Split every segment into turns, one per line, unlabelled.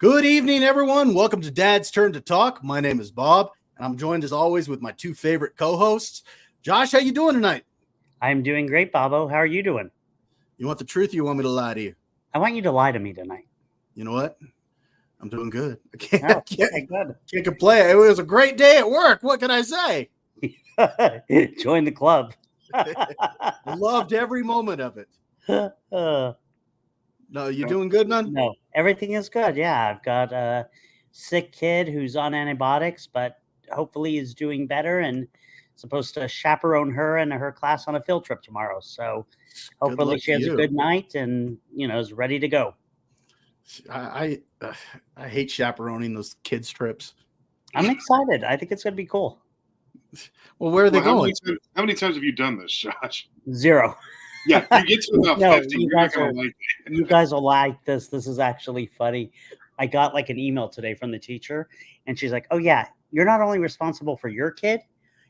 Good evening, everyone. Welcome to Dad's Turn to Talk. My name is Bob, and I'm joined as always with my two favorite co-hosts. Josh, how you doing tonight?
I'm doing great, Bobo. How are you doing?
You want the truth or you want me to lie to you?
I want you to lie to me tonight.
You know what? I'm doing good. I can't complain. It was a great day at work. What can I say?
Join the club.
I loved every moment of it. No, you doing good, man?
No, everything is good. Yeah, I've got a sick kid who's on antibiotics, but hopefully is doing better and supposed to chaperone her and her class on a field trip tomorrow. So hopefully she has a good night and is ready to go.
I hate chaperoning those kids trips.
I'm excited. I think it's going to be cool.
Well, where are they going?
How many times have you done this, Josh?
0.
Yeah, you get to about 50.
You guys will like this. This is actually funny. I got like an email today from the teacher, and she's like, "Oh yeah, you're not only responsible for your kid,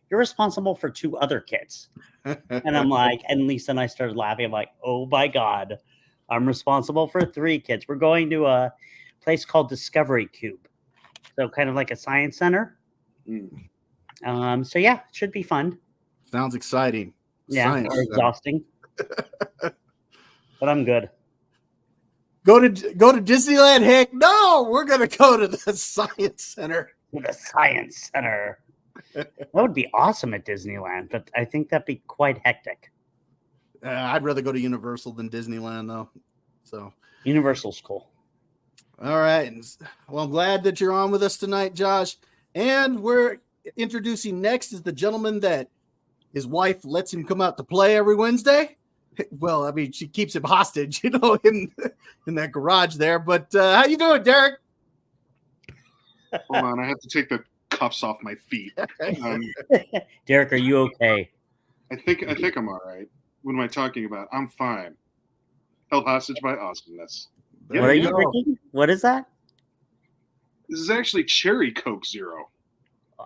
you're responsible for 2 other kids." And I'm like, and Lisa and I started laughing. I'm like, "Oh my God, I'm responsible for 3 kids. We're going to a place called Discovery Cube, so kind of like a science center." So yeah, it should be fun.
Sounds exciting.
Yeah, or exhausting. But I'm good.
Go to Disneyland, Heck no, we're gonna go to the Science Center.
The Science Center. That would be awesome at Disneyland, but I think that'd be quite hectic.
I'd rather go to Universal than Disneyland, though. So
Universal's cool.
All right. Well, I'm glad that you're on with us tonight, Josh. And we're introducing next is the gentleman that his wife lets him come out to play every Wednesday. Well, I mean, she keeps him hostage, in that garage there. But how you doing, Derek?
Hold on, I have to take the cuffs off my feet.
Derek, are you okay?
I think I'm all right. What am I talking about? I'm fine. Held hostage by awesomeness.
What are you drinking? What is that?
This is actually Cherry Coke Zero.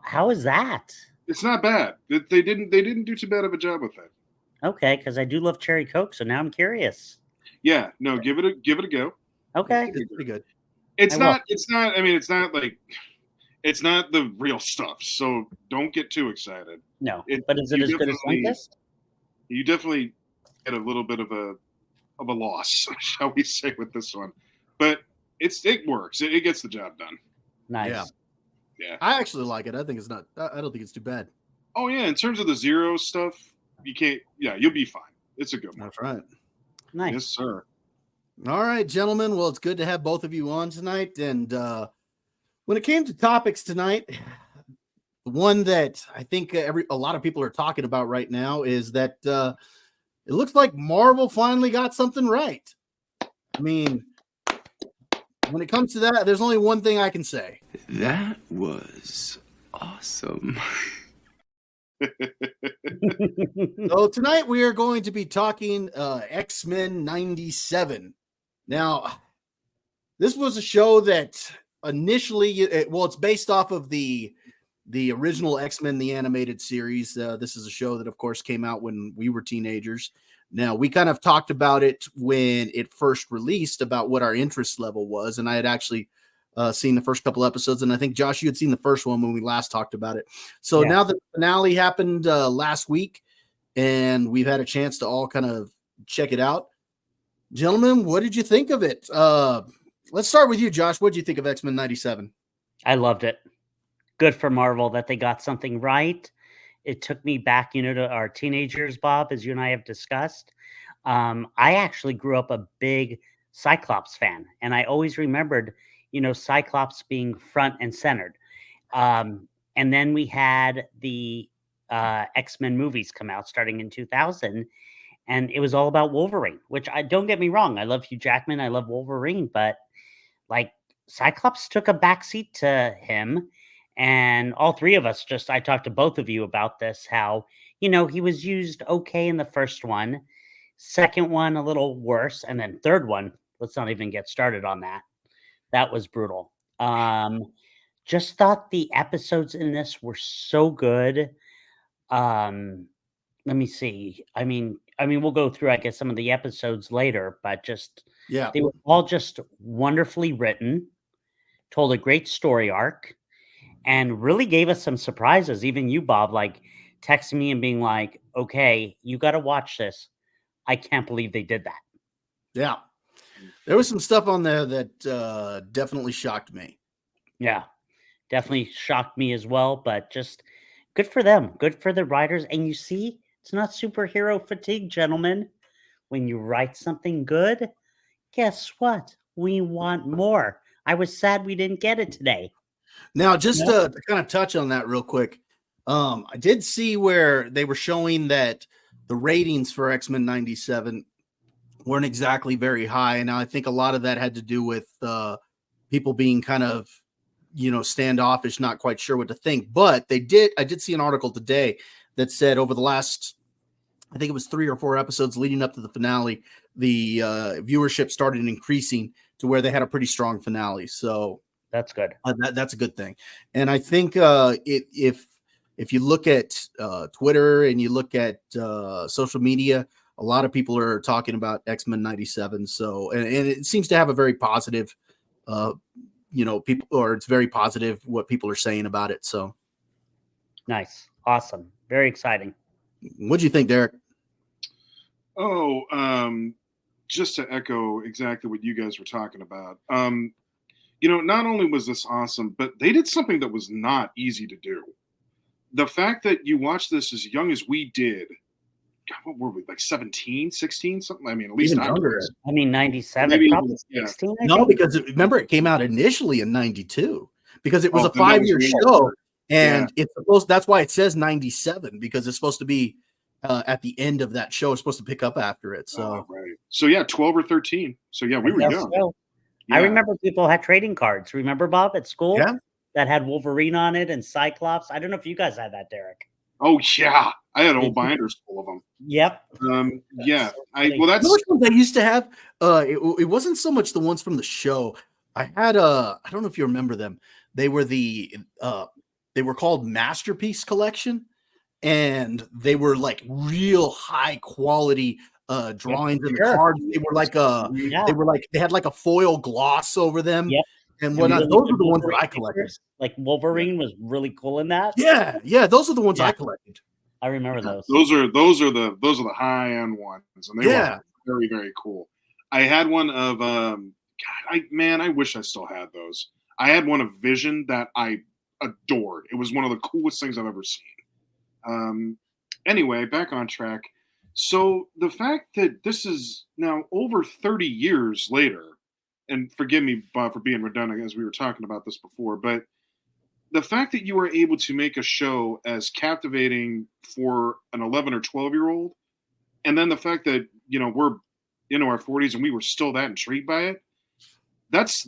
How is that?
It's not bad. They didn't do too bad of a job with it.
Okay, because I do love Cherry Coke, so now I'm curious.
Yeah, no, give it a go.
Okay,
it's pretty good.
It's not the real stuff, so don't get too excited.
No, but is it as good as Sunkist?
You definitely get a little bit of a loss, shall we say, with this one, but it works. It gets the job done.
Nice.
Yeah.
I actually like it. I think it's not. I don't think it's too bad.
Oh yeah, in terms of the zero stuff, you can't. Yeah, you'll be fine. It's a good one.
That's right.
Nice.
Yes, sir.
All right, gentlemen. Well, it's good to have both of you on tonight. And when it came to topics tonight, the one that I think a lot of people are talking about right now is that it looks like Marvel finally got something right. I mean, when it comes to that, there's only one thing I can say.
That was awesome.
So tonight we are going to be talking X-Men 97. Now, this was a show that initially, it's based off of the original X-Men, the animated series. This is a show that, of course, came out when we were teenagers. Now, we kind of talked about it when it first released, about what our interest level was, and I had actually seen the first couple episodes, and I think, Josh, you had seen the first one when we last talked about it. So now the finale happened last week, and we've had a chance to all kind of check it out. Gentlemen, what did you think of it? Let's start with you, Josh. What did you think of X-Men 97?
I loved it. Good for Marvel that they got something right. It took me back, to our teenagers, Bob, as you and I have discussed. I actually grew up a big Cyclops fan, and I always remembered, Cyclops being front and centered. And then we had the X-Men movies come out starting in 2000, and it was all about Wolverine, which don't get me wrong. I love Hugh Jackman. I love Wolverine, but like Cyclops took a backseat to him. And all 3 of us I talked to both of you about this, how, he was used okay in the first one, second one, a little worse. And then third one, let's not even get started on that. That was brutal. Just thought the episodes in this were so good. Let me see. I mean, we'll go through, I guess, some of the episodes later, but they were all just wonderfully written. told a great story arc, and really gave us some surprises. Even you, Bob, like texting me and being like, "Okay, you got to watch this." I can't believe they did that.
Yeah. There was some stuff on there that definitely shocked me.
Yeah, definitely shocked me as well, but just good for them. Good for the writers. And you see, it's not superhero fatigue, gentlemen. When you write something good, guess what? We want more. I was sad we didn't get it today.
Now, just
Yeah.
to kind of touch on that real quick, I did see where they were showing that the ratings for X-Men 97 weren't exactly very high. And I think a lot of that had to do with people being kind of, standoffish, not quite sure what to think. But I did see an article today that said over the last, I think it was 3 or 4 episodes leading up to the finale, the viewership started increasing to where they had a pretty strong finale. So
That's good.
that's a good thing. And I think if you look at Twitter and you look at social media, a lot of people are talking about X-Men 97. So, and it seems to have a very positive, people, or it's very positive what people are saying about it. So
Nice. Awesome. Very exciting.
what'd you think, Derek?
Oh, just to echo exactly what you guys were talking about. Not only was this awesome, but they did something that was not easy to do. The fact that you watched this as young as we did, God, what were we, like 17, 16, something? I mean, at least
Even
I
younger.
was.
I mean, 97,
Maybe
probably
even- yeah.
16. I
No,
think.
because remember it came out initially in 92 because it was
Oh,
a
then that was
5-year
way
show.
later.
And it's supposed, that's why it says 97, because it's supposed to be at the end of that show. It's supposed to pick up after it. So,
Right. So, yeah, 12 or 13. So, yeah, we
I
were
guess
young.
so.
Yeah.
I remember people had trading cards. Remember, Bob, at school?
Yeah.
That had Wolverine on it and Cyclops. I don't know if you guys had that, Derek.
Oh, yeah. I had
Did you?
old binders full of them.
Yep.
Yeah.
so funny.
you know which ones I used to have? It wasn't so much the ones from the show. I had I don't know if you remember them. They were they were called Masterpiece Collection, and they were like real high quality drawings in the
sure.
cards. They were like
Yeah.
they had like a foil gloss over them.
Yep.
And
And
whatnot.
really
Those
good
are the ones that
Wolverine
I collected.
pictures. Like Wolverine was really cool in that.
Yeah, those are the ones
Yeah.
I collected.
I remember those.
Those are the high end ones, and they
Yeah.
were very, very cool. I had one of I wish I still had those. I had one of Vision that I adored. It was one of the coolest things I've ever seen. Anyway, back on track. So the fact that this is now over 30 years later, and forgive me, Bob, for being redundant as we were talking about this before, but the fact that you were able to make a show as captivating for an 11 or 12-year-old, and then the fact that we're into our 40s and we were still that intrigued by it, that's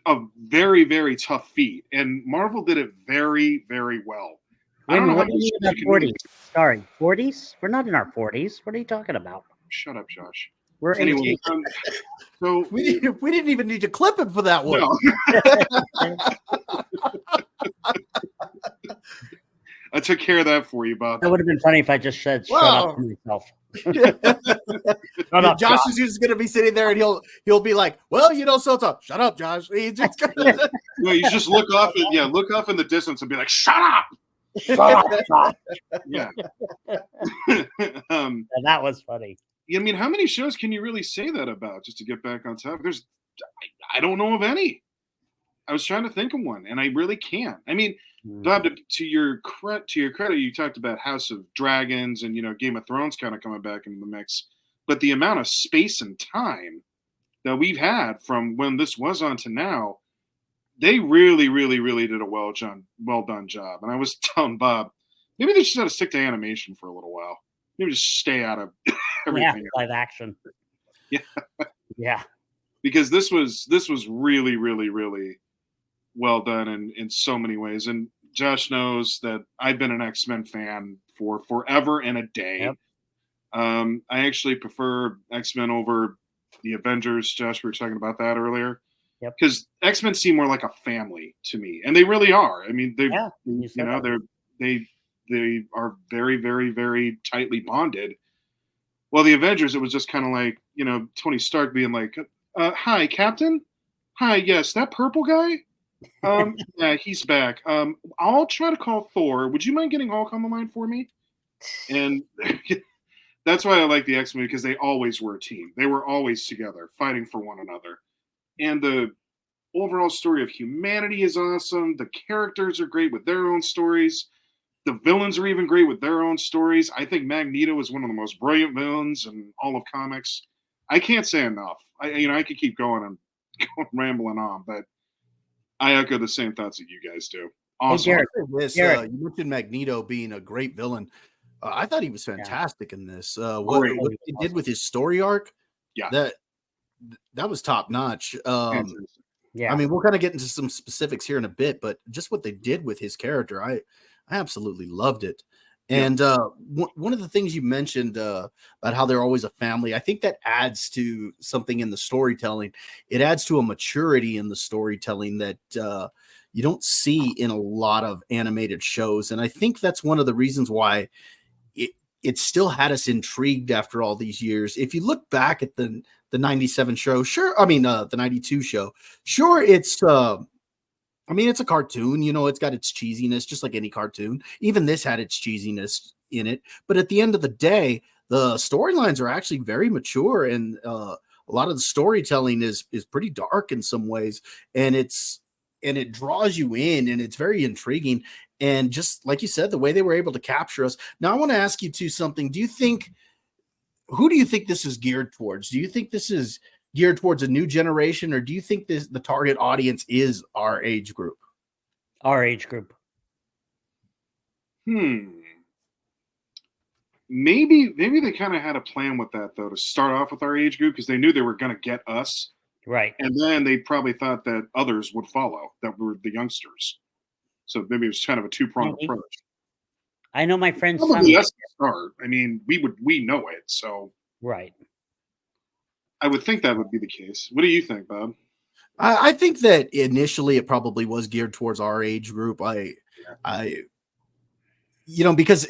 a very, very tough feat, and Marvel did it very, very well. I don't know
What
how
do you mean in our 40s? Sorry, 40s? We're not in our 40s. What are you talking about?
Shut up, Josh.
We're
Anyway,
18.
so
We didn't even need to clip it for that one.
no. I took care of that for you, Bob.
That would have been funny if I just said shut
Wow.
up to myself. Shut up,
Josh is just gonna be sitting there and he'll be like, well, shut up, Josh. He's just gonna
No, you just look off in the distance and be like, shut up.
Shut up, Josh.
Yeah.
And that was funny.
I mean, how many shows can you really say that about? Just to get back on topic, I don't know of any. I was trying to think of one, and I really can't. I mean, Bob, to your credit, you talked about House of Dragons and Game of Thrones kind of coming back into the mix, but the amount of space and time that we've had from when this was on to now, they really, really, really did a well done job. And I was telling Bob, maybe they just got to stick to animation for a little while. Maybe just stay out of everything.
Live action.
Yeah.
Yeah.
Because this was really, really, really well done in so many ways. And Josh knows that I've been an X-Men fan for forever and a day.
Yep.
I actually prefer X-Men over the Avengers. Josh, we were talking about that earlier.
Yep.
Because X-Men seem more like a family to me, and they really are. I mean, they are very, very, very tightly bonded. Well, the Avengers, it was just kind of like Tony Stark being like, "Hi, Captain. Hi, yes, that purple guy. Yeah, he's back. I'll try to call Thor. Would you mind getting Hulk on the line for me? And that's why I like the X-Men, because they always were a team. They were always together, fighting for one another. And the overall story of humanity is awesome. The characters are great with their own stories. The villains are even great with their own stories. I think Magneto is one of the most brilliant villains in all of comics. I can't say enough. I could keep going and rambling on, but I echo the same thoughts that you guys do. Awesome.
Derek,
You mentioned Magneto being a great villain. I thought he was fantastic in this. What he did with his story arc, that was top notch.
Yeah,
I mean, we'll kind of get into some specifics here in a bit, but just what they did with his character, I absolutely loved it. And one of the things you mentioned about how they're always a family, I think that adds to something in the storytelling. It adds to a maturity in the storytelling that you don't see in a lot of animated shows. And I think that's one of the reasons why it still had us intrigued after all these years. If you look back at the 97 show, sure. I mean, the 92 show, sure. It's a cartoon, it's got its cheesiness, just like any cartoon. Even this had its cheesiness in it. But at the end of the day, the storylines are actually very mature, and a lot of the storytelling is pretty dark in some ways. And it draws you in, and it's very intriguing. And just like you said, the way they were able to capture us. Now, I want to ask you something. Who do you think this is geared towards? Do you think this is geared towards a new generation, or do you think the target audience is our age group?
Our age group.
Maybe they kind of had a plan with that, though, to start off with our age group, because they knew they were going to get us.
Right.
And then they probably thought that others would follow, that were the youngsters. So maybe it was kind of a two-pronged approach.
I know my friend's
son. Yes, start. I mean, we know it, so
right.
I would think that would be the case. What do you think, Bob?
I think that initially it probably was geared towards our age group. Because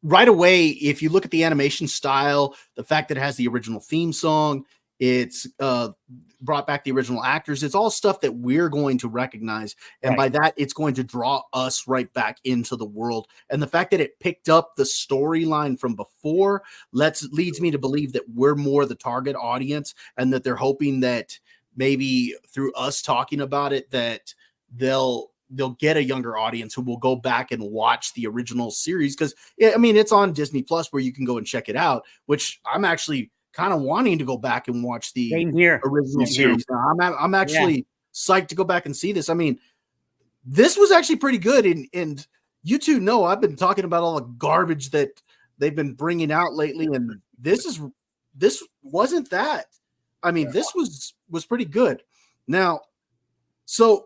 right away, if you look at the animation style, the fact that it has the original theme song, it's brought back the original actors. It's all stuff that we're going to recognize. And by that, it's going to draw us right back into the world. And the fact that it picked up the storyline from before leads me to believe that we're more the target audience, and that they're hoping that maybe through us talking about it, that they'll get a younger audience who will go back and watch the original series. Because, I mean, it's on Disney Plus where you can go and check it out, which I'm actually kind of wanting to go back and watch the original series. Now, I'm actually psyched to go back and see this. I mean, this was actually pretty good. And you two know I've been talking about all the garbage that they've been bringing out lately, and this wasn't that. I mean, this was pretty good. Now, so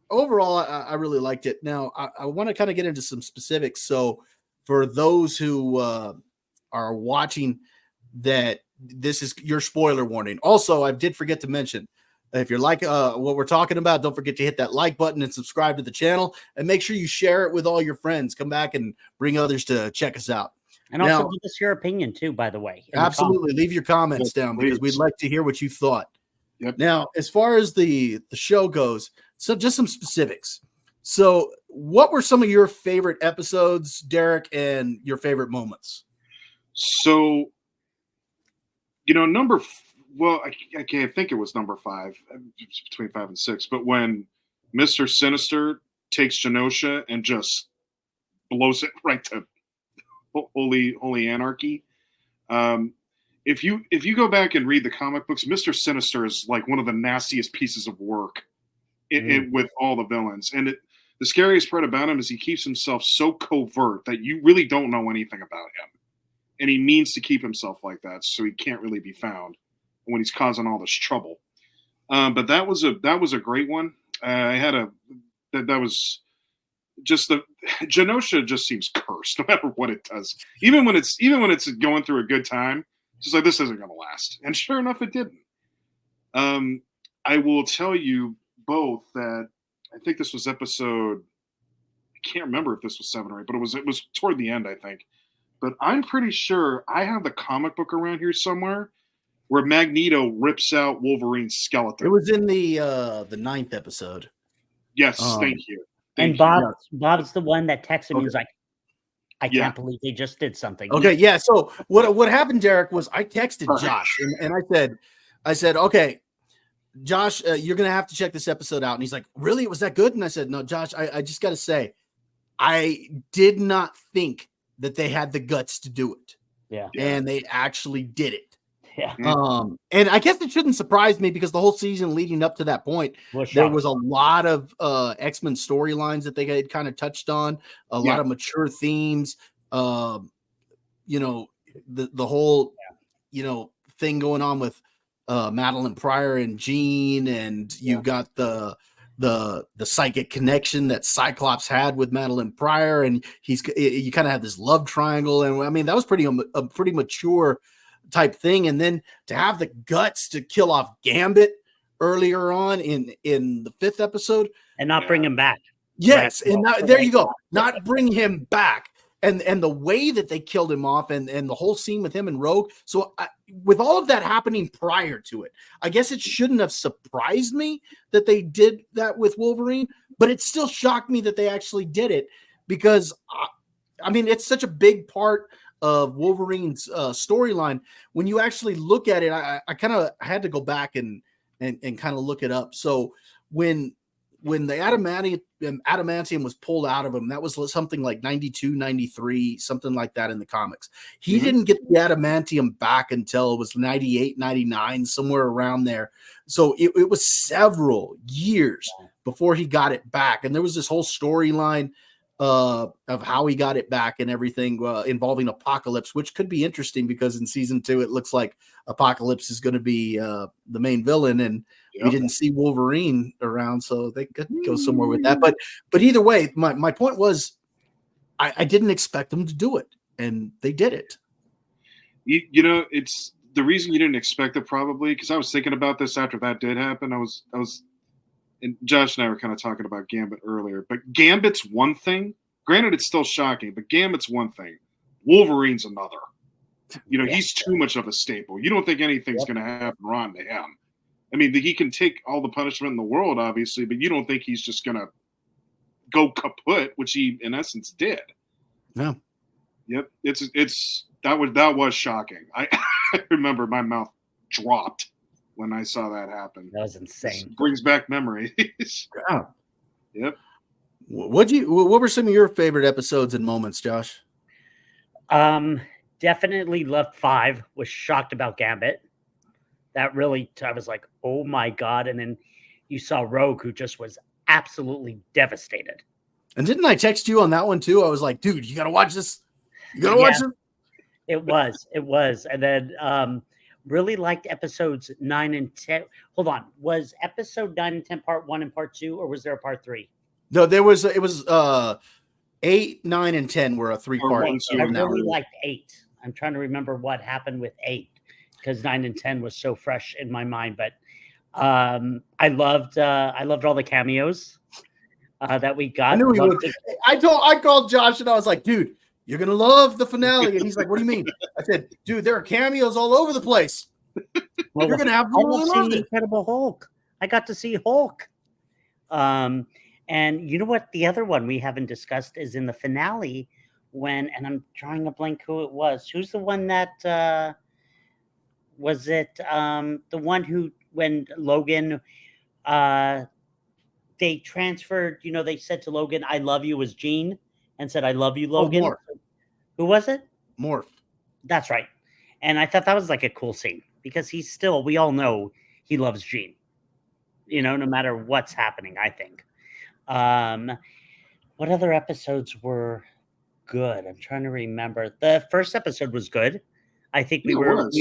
overall, I really liked it. Now, I want to kind of get into some specifics. So for those who are watching, that this is your spoiler warning. Also, I did forget to mention, if you're like what we're talking about, don't forget to hit that like button and subscribe to the channel, and make sure you share it with all your friends. Come back and bring others to check us out.
And also give us your opinion too, by the way.
Absolutely. Leave your comments down, because we'd like to hear what you thought.
Yep.
Now, as far as the show goes, so just some specifics. So what were some of your favorite episodes, Derek, and your favorite moments?
So, I think it was number 5, between 5 and 6. But when Mr. Sinister takes Genosha and just blows it right to holy anarchy. If you go back and read the comic books, Mr. Sinister is like one of the nastiest pieces of work with all the villains. And the scariest part about him is he keeps himself so covert that you really don't know anything about him. And he means to keep himself like that, so he can't really be found when he's causing all this trouble. But that was a great one. That was just Genosha just seems cursed no matter what it does. Even when it's going through a good time, it's just like, this isn't going to last. And sure enough, it didn't. I will tell you both that I think this was episode, I can't remember if this was 7 or 8, but it was toward the end, I think. But I'm pretty sure I have the comic book around here somewhere where Magneto rips out Wolverine's skeleton.
It was in the 9th episode.
Yes, thank you.
And Bob's the one that texted me. He's like, I
Yeah.
can't believe they just did something.
Okay, yeah. So what happened, Derek, was I texted Josh and I said, okay, Josh, you're gonna have to check this episode out. And he's like, really? It was that good? And I said, no, Josh, I just gotta say, I did not think that they had the guts to do it.
Yeah.
And they actually did it.
Yeah.
And I guess it shouldn't surprise me because the whole season leading up to that point, there was a lot of X-Men storylines that they had kind of touched on, a lot of mature themes, you know, the whole, you know, thing going on with Madeline Pryor and Jean, and you got the psychic connection that Cyclops had with Madeline Pryor, and you kind of had this love triangle, and I mean that was a pretty mature type thing. And then to have the guts to kill off Gambit earlier on in the 5th episode
and not bring him back.
Yes, right. And there you go, not bring him back. And the way that they killed him off and the whole scene with him and Rogue. So with all of that happening prior to it, I guess it shouldn't have surprised me that they did that with Wolverine, but it still shocked me that they actually did it because, I mean, it's such a big part of Wolverine's storyline. When you actually look at it, I kind of had to go back and kind of look it up. So when the adamantium was pulled out of him, that was something like 92, 93, something like that in the comics. He didn't get the adamantium back until it was 98, 99, somewhere around there. So it was several years before he got it back. And there was this whole storyline of how he got it back and everything involving Apocalypse, which could be interesting because in season 2, it looks like Apocalypse is going to be the main villain, and we didn't see Wolverine around, so they could go somewhere with that. But either way, my point was I didn't expect them to do it, and they did it.
You know, it's the reason you didn't expect it probably because I was thinking about this after that did happen. I was and Josh and I were kind of talking about Gambit earlier, but Gambit's one thing. Granted, it's still shocking, but Gambit's one thing. Wolverine's another. You know, he's too much of a staple. You don't think anything's going to happen wrong to him. I mean, he can take all the punishment in the world, obviously, but you don't think he's just going to go kaput, which he, in essence, did.
Yeah.
Yep. That was shocking. I remember my mouth dropped when I saw that happen.
That was insane.
It brings back memories.
Yeah.
Yep.
What were some of your favorite episodes and moments, Josh?
Definitely loved 5. Was shocked about Gambit. That really, I was like, oh my God. And then you saw Rogue, who just was absolutely devastated.
And didn't I text you on that one too? I was like, dude, you got to watch this. You got to watch it.
It was. And then really liked episodes 9 and 10. Hold on. Was episode 9 and 10 part 1 and part 2, or was there a part 3?
No, it was 8, 9, and 10 were a 3-part.
I really liked 8. I'm trying to remember what happened with 8 because 9 and 10 was so fresh in my mind. But I loved all the cameos that we got.
I knew he would. I called Josh and I was like, dude, you're gonna love the finale. And he's like, what do you mean? I said, dude, there are cameos all over the place.
Well,
you're gonna have
the Incredible Hulk. I got to see Hulk. And you know what? The other one we haven't discussed is in the finale and I'm drawing a blank who it was. Who's the one that was it? The one who, when Logan, they transferred, they said to Logan, I love you, was Jean, and said, I love you, Logan.
Morph.
Who was it?
Morph. That's
right. And I thought that was like a cool scene because we all know he loves Jean, no matter what's happening, I think. What other episodes were good? I'm trying to remember. The first episode was good. I think we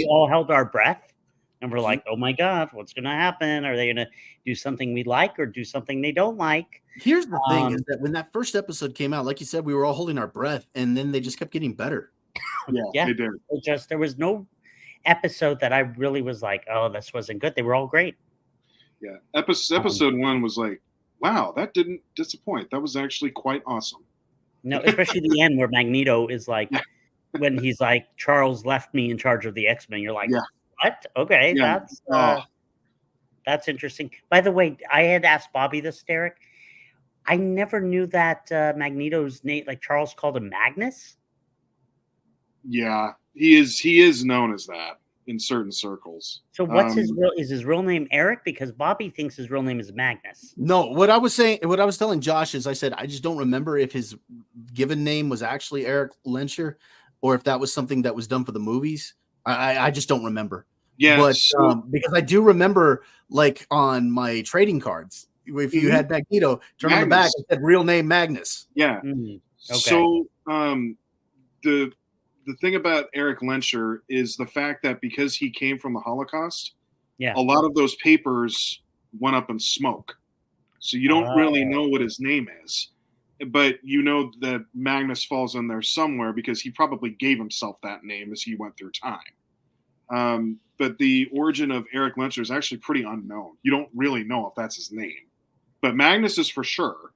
all held our breath and we're like, oh my God, what's going to happen? Are they going to do something we like or do something they don't like?
Here's the thing is that when that first episode came out, like you said, we were all holding our breath and then they just kept getting better.
Yeah, they did.
There was no episode that I really was like, oh, this wasn't good. They were all great.
Yeah. Episode 1 was like, wow, that didn't disappoint. That was actually quite awesome.
No, especially the end where Magneto is like, when he's like, Charles left me in charge of the X-Men. You're like, what? Okay, that's interesting. By the way, I had asked Bobby this, Derek. I never knew that Magneto's name, like Charles called him Magnus.
Yeah, he is known as that in certain circles.
So what's his real? Is his real name Eric? Because Bobby thinks his real name is Magnus.
No, what I was telling Josh is I said I just don't remember if his given name was actually Eric Lensher or if that was something that was done for the movies. I just don't remember.
Yeah,
but because I do remember, like on my trading cards, if you had Magneto, turn on the back, it said real name Magnus.
Yeah.
Okay.
So the thing about Eric Lensher is the fact that because he came from the Holocaust, a lot of those papers went up in smoke. So you don't really know what his name is. But you know that Magnus falls in there somewhere because he probably gave himself that name as he went through time. But the origin of Eric Lensher is actually pretty unknown. You don't really know if that's his name. But Magnus is for sure.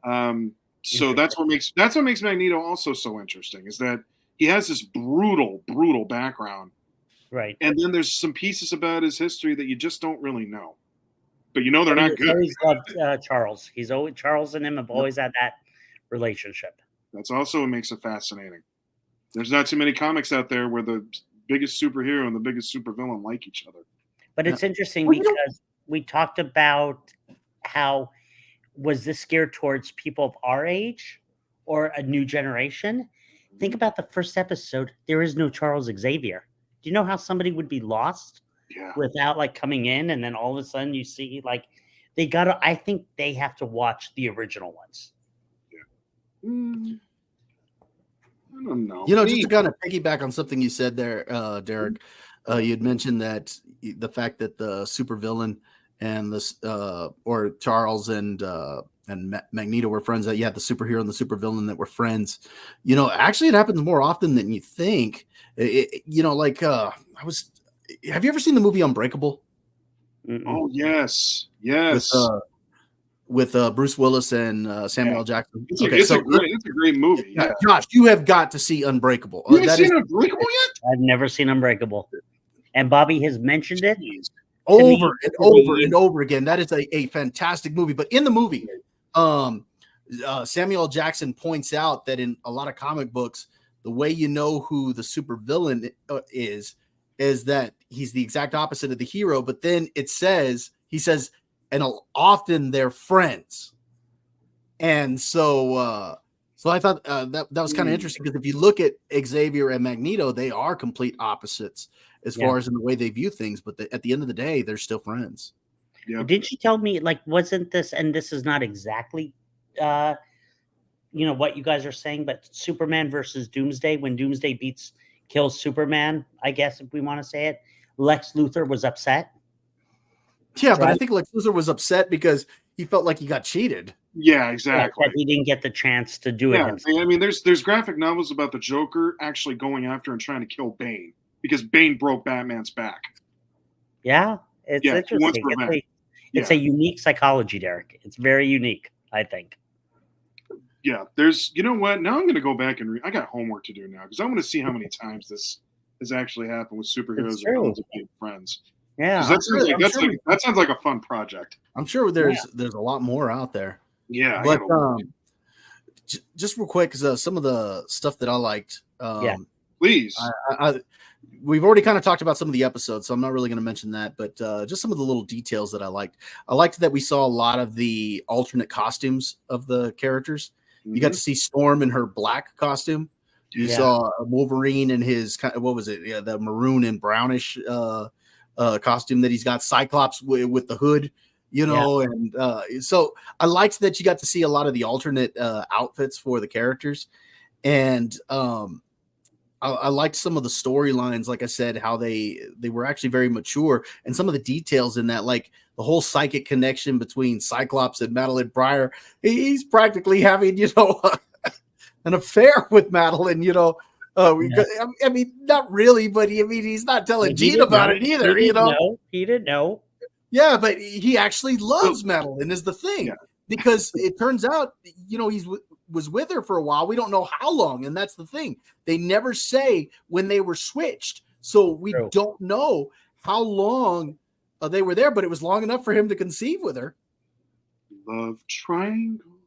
So that's what makes Magneto also so interesting, is that he has this brutal background.
Right.
And then there's some pieces about his history that you just don't really know. But you know they're not good.
Always loved Charles. Charles and him have always had that relationship.
That's also what makes it fascinating. There's not too many comics out there where the biggest superhero and the biggest supervillain like each other.
But it's interesting because we talked about how was this geared towards people of our age or a new generation? Think about the first episode. There is no Charles Xavier. Do you know how somebody would be lost without like coming in, and then all of a sudden you see like they gotta? I think they have to watch the original ones.
Yeah. I don't know.
You know, just to kind of piggyback on something you said there, Derek, you had mentioned that the fact that the supervillain and this or Charles and Magneto were friends, that you had the superhero and the supervillain that were friends. You know, actually it happens more often than you think. You know, like have you ever seen the movie Unbreakable?
Oh yes.
With Bruce Willis and Samuel L. Jackson.
It's a great movie. Yeah.
Josh, you have got to see Unbreakable.
You haven't seen Unbreakable yet?
I've never seen Unbreakable. And Bobby has mentioned it
over and over again. That is a fantastic movie. But in the movie, Samuel L. Jackson points out that in a lot of comic books, the way you know who the supervillain is that he's the exact opposite of the hero. But then he says, and often they're friends. And so I thought that was kind of interesting, because if you look at Xavier and Magneto, they are complete opposites as far as in the way they view things. But at the end of the day, they're still friends.
Yeah.
Did you tell me, like, wasn't this, and this is not exactly, what you guys are saying, but Superman versus Doomsday, when Doomsday kills Superman, I guess, if we want to say it, Lex Luthor was upset.
Yeah, but I think Lex Luthor was upset because he felt like he got cheated.
Yeah, exactly.
He didn't get the chance to do it himself.
I mean, there's graphic novels about the Joker actually going after and trying to kill Bane because Bane broke Batman's back.
Yeah, it's interesting. It's a unique psychology, Derek. It's very unique, I think.
Yeah, you know what? Now I'm going to go back and I got homework to do now, because I want to see how many times this has actually happened with superheroes and villains being friends.
Yeah,
that sounds like a fun project.
I'm sure there's a lot more out there.
Yeah,
but just real quick, because some of the stuff that I liked.
Please.
We've already kind of talked about some of the episodes, so I'm not really going to mention that. But just some of the little details that I liked. I liked that we saw a lot of the alternate costumes of the characters. Mm-hmm. You got to see Storm in her black costume. You saw Wolverine in his what was it? Yeah, the maroon and brownish costume that he's got. Cyclops with the hood, and so I liked that you got to see a lot of the alternate outfits for the characters, and I liked some of the storylines. Like I said, how they were actually very mature, and some of the details in that, like the whole psychic connection between Cyclops and Madeline Pryor. He's practically having an affair with Madeline. I mean, not really, but he's not telling Jean about it either.
He didn't know.
Yeah, but he actually loves Madeline, is the thing, because it turns out, he was with her for a while. We don't know how long, and that's the thing. They never say when they were switched, so we don't know how long they were there. But it was long enough for him to conceive with her.
Love triangle.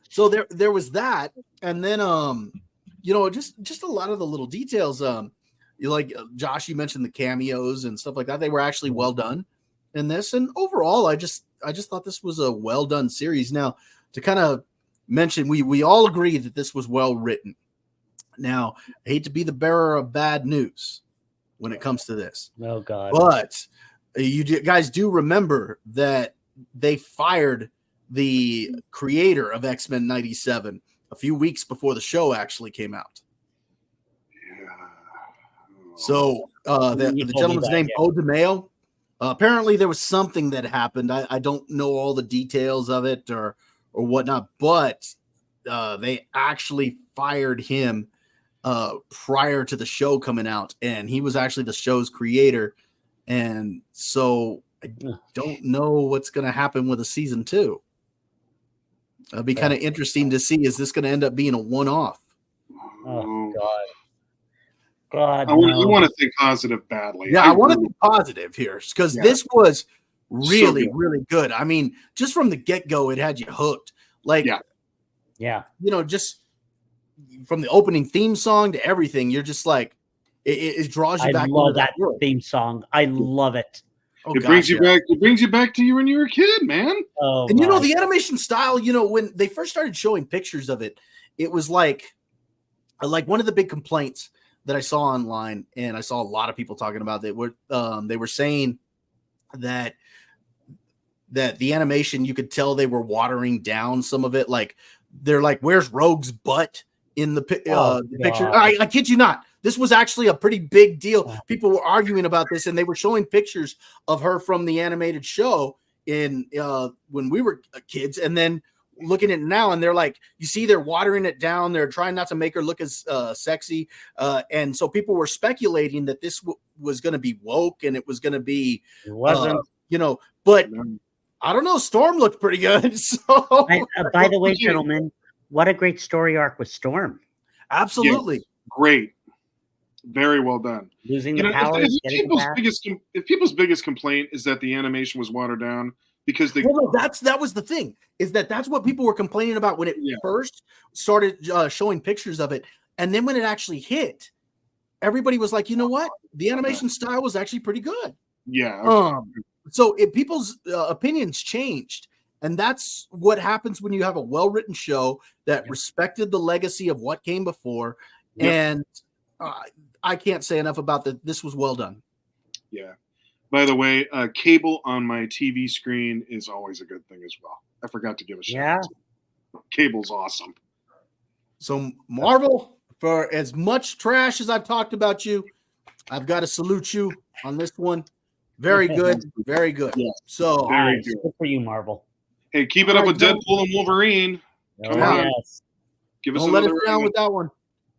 So there was that, and then just a lot of the little details. Josh, you mentioned the cameos and stuff like that. They were actually well done in this, and overall, I just thought this was a well done series. Now, to kind of mention, we all agree that this was well written. Now, I hate to be the bearer of bad news when it comes to this.
Oh God!
But you guys do remember that they fired the creator of X-Men 97 a few weeks before the show actually came out.
Yeah.
So the gentleman's name, Bo DeMeo. Apparently there was something that happened. I don't know all the details of it or whatnot, but they actually fired him prior to the show coming out, and he was actually the show's creator. And so I don't know what's going to happen with a season 2. It'll be kind of interesting to see. Is this going to end up being a one-off?
Oh God!
I want to think positive badly.
Yeah, I want to think positive here because this was really, really good. I mean, just from the get-go, it had you hooked. Like, just from the opening theme song to everything, you're just like, it draws you back.
I love that theme song. I love it.
It brings you back. It brings you back to you when you were a kid, man.
Oh, and the animation style. When they first started showing pictures of it, it was like one of the big complaints that I saw online, and I saw a lot of people talking about that. They were saying that the animation, you could tell they were watering down some of it. Like they're like, "Where's Rogue's butt in the picture?" I kid you not. This was actually a pretty big deal. People were arguing about this, and they were showing pictures of her from the animated show in when we were kids, and then looking at it now, and they're like, you see, they're watering it down. They're trying not to make her look as sexy, and so people were speculating that this was going to be woke, and it was going to be.
It wasn't,
but I don't know. Storm looked pretty good. So,
by the way, gentlemen, what a great story arc with Storm.
Absolutely,
yes, great. Very well done.
Losing the power.
If people's biggest complaint is that the animation was watered down because they
that was the thing, is that's what people were complaining about when it first started showing pictures of it, and then when it actually hit, everybody was like, you know what, the animation style was actually pretty good.
Yeah. Okay.
So people's opinions changed, and that's what happens when you have a well-written show that respected the legacy of what came before, and I can't say enough about that. This was well done. Yeah.
By the way, cable on my TV screen is always a good thing as well. I forgot to give a shout out. Cable's awesome.
So Marvel, for as much trash as I've talked about you, I've got to salute you on this one. Very good. Very good.
Yeah.
So
very good for you, Marvel.
Hey, keep it up with Deadpool and Wolverine. Come on.
Yes. Give us Don't let us down with that one.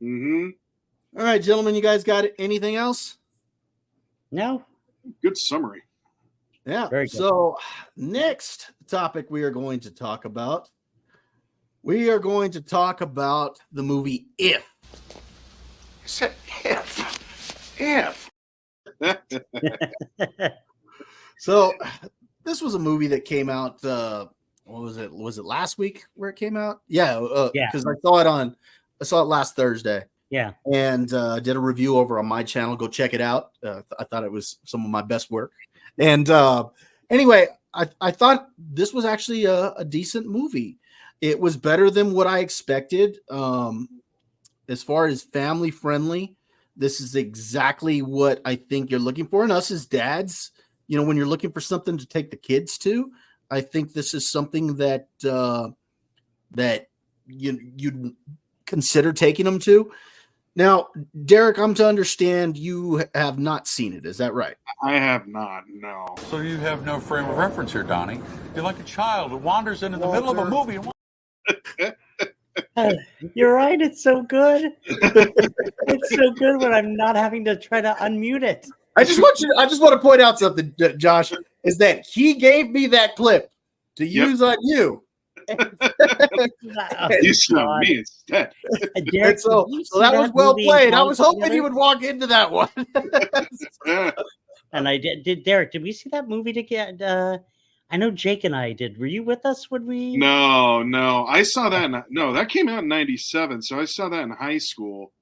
Mm-hmm.
All right, gentlemen, you guys got anything else?
No.
Good summary.
Yeah. Very good. So next topic we are going to talk about. We are going to talk about the movie If.
You said if.
So this was a movie that came out. What was it? Was it last week where it came out? Yeah. Because I saw it last Thursday.
Yeah.
And did a review over on my channel. Go check it out. I thought it was some of my best work. And anyway, I thought this was actually a decent movie. It was better than what I expected. As far as family friendly, this is exactly what I think you're looking for. And us as dads, when you're looking for something to take the kids to, I think this is something that you'd consider taking them to. Now, Derek, I'm to understand you have not seen it. Is that right?
I have not, no.
So you have no frame of reference here, Donnie. You're like a child who wanders into the middle of a movie.
You're right. It's so good. It's so good when I'm not having to try to unmute it.
I just want to point out something, Josh, is that he gave me that clip to use on you.
You saw me instead.
Derek, so that was well played. I was hoping you would walk into that one.
And I did. Derek, did we see that movie together? I know Jake and I did. Were you with us when we?
No. I saw that. That came out in '97. So I saw that in high school,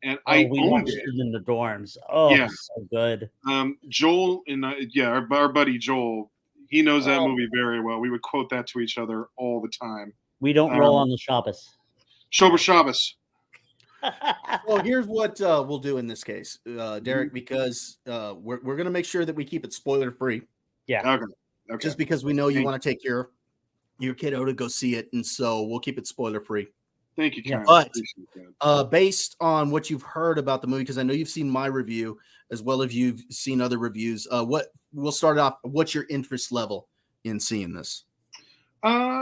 and I
We
owned
watched
it.
it in the dorms. Oh,
Yeah.
so good.
Joel and our buddy Joel, he knows that
Oh.
movie very well. We would quote that to each other all the time.
We don't roll on the Shabbos.
Shabbos.
Well, here's what we'll do in this case, Derek, because we're going to make sure that we keep it spoiler free.
Yeah.
Okay.
Just because we know you want to take your kiddo to go see it, and so we'll keep it spoiler free.
Thank you, Ken.
But based on what you've heard about the movie, because I know you've seen my review as well as you've seen other reviews, we'll start off. What's your interest level in seeing this?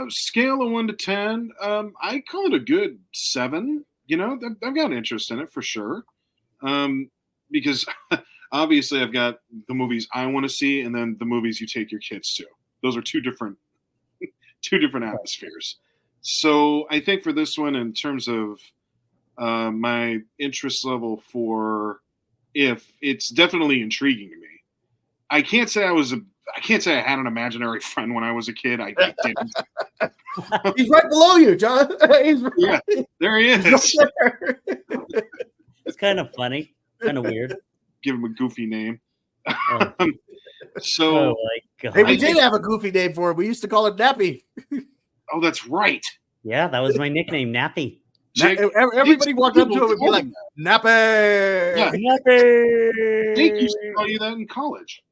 Scale of 1 to 10, I call it a good 7. You know, I've got interest in it for sure. Because obviously I've got the movies I want to see, and then the movies you take your kids to. Those are two different atmospheres. So I think for this one, in terms of my interest level it's definitely intriguing to me. I can't say I had an imaginary friend when I was a kid. I didn't.
He's right below you, John.
Yeah, there he is.
It's kind of funny, kind of weird.
Give him a goofy name.
Oh.
So,
Oh my God.
Hey, we did have a goofy name for it. We used to call it Nappy.
oh, that's right.
Yeah, that was my nickname, Nappy.
Everybody walked up to him and be like, Nappy.
Yeah.
Nappy.
Jake used to call you that in college.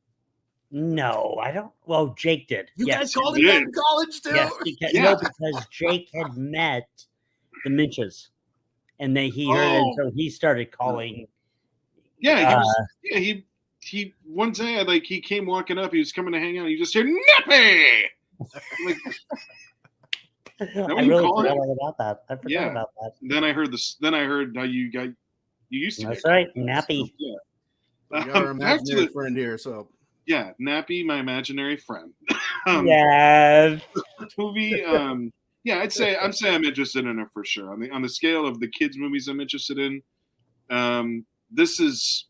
No, I don't. Well, Jake did.
You
Yes.
guys called him that in college too?
Yes, because Jake had met the Minches, and he heard it, so he started calling.
Yeah, he one day, like, he came walking up, he was coming to hang out, he just said Nappy. Like,
I really forgot all about that. I forgot about that.
Then I heard how you used to.
That's right, Nappy.
Yeah.
We got our imaginary friend here, so.
Yeah, Nappy, my imaginary friend.
Yes.
Movie. I'd say I'm interested in it for sure. On the scale of the kids' movies I'm interested in, this has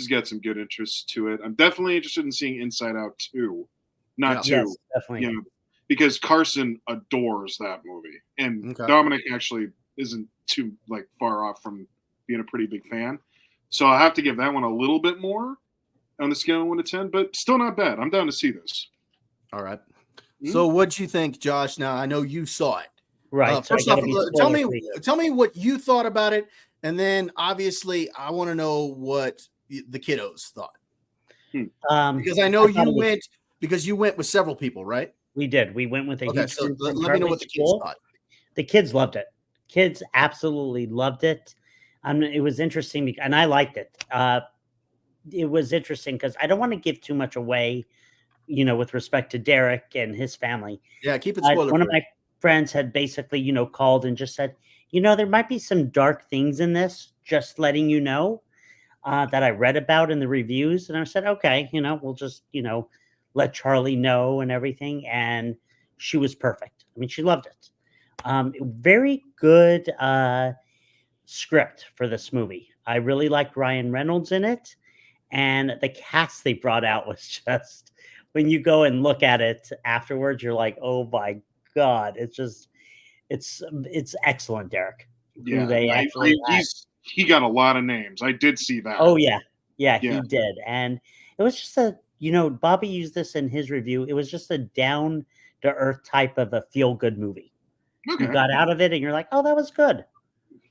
got some good interest to it. I'm definitely interested in seeing Inside Out 2, not 2.
Yes, definitely.
You know, because Carson adores that movie, and Dominic actually isn't too far off from being a pretty big fan. So I'll have to give that one a little bit more on the scale of 1 to 10, but still not bad. I'm down to see this.
All right. So what'd you think, Josh? Now I know you saw it.
Right.
First off, tell me what you thought about it, and then obviously I want to know what the kiddos thought. Because I know you went with several people, right?
We did. We went with a huge
so
group
let
from
me know what the kids
school.
thought.
The kids loved it. Kids absolutely loved it. It was interesting, and I liked it. It was interesting because I don't want to give too much away, with respect to Derek and his family.
Yeah, keep it spoiler.
One of my friends had basically, called and just said, there might be some dark things in this, just letting you know, that I read about in the reviews. And I said, okay, we'll just, let Charlie know and everything. And she was perfect. I mean, she loved it. Very good script for this movie. I really liked Ryan Reynolds in it. And the cast they brought out was just, when you go and look at it afterwards, you're like, oh my God, it's excellent, Derek.
Yeah, he got a lot of names. I did see that.
Oh yeah, he did. And it was just Bobby used this in his review. It was just a down to earth type of a feel good movie. Okay. You got out of it and you're like, oh, that was good.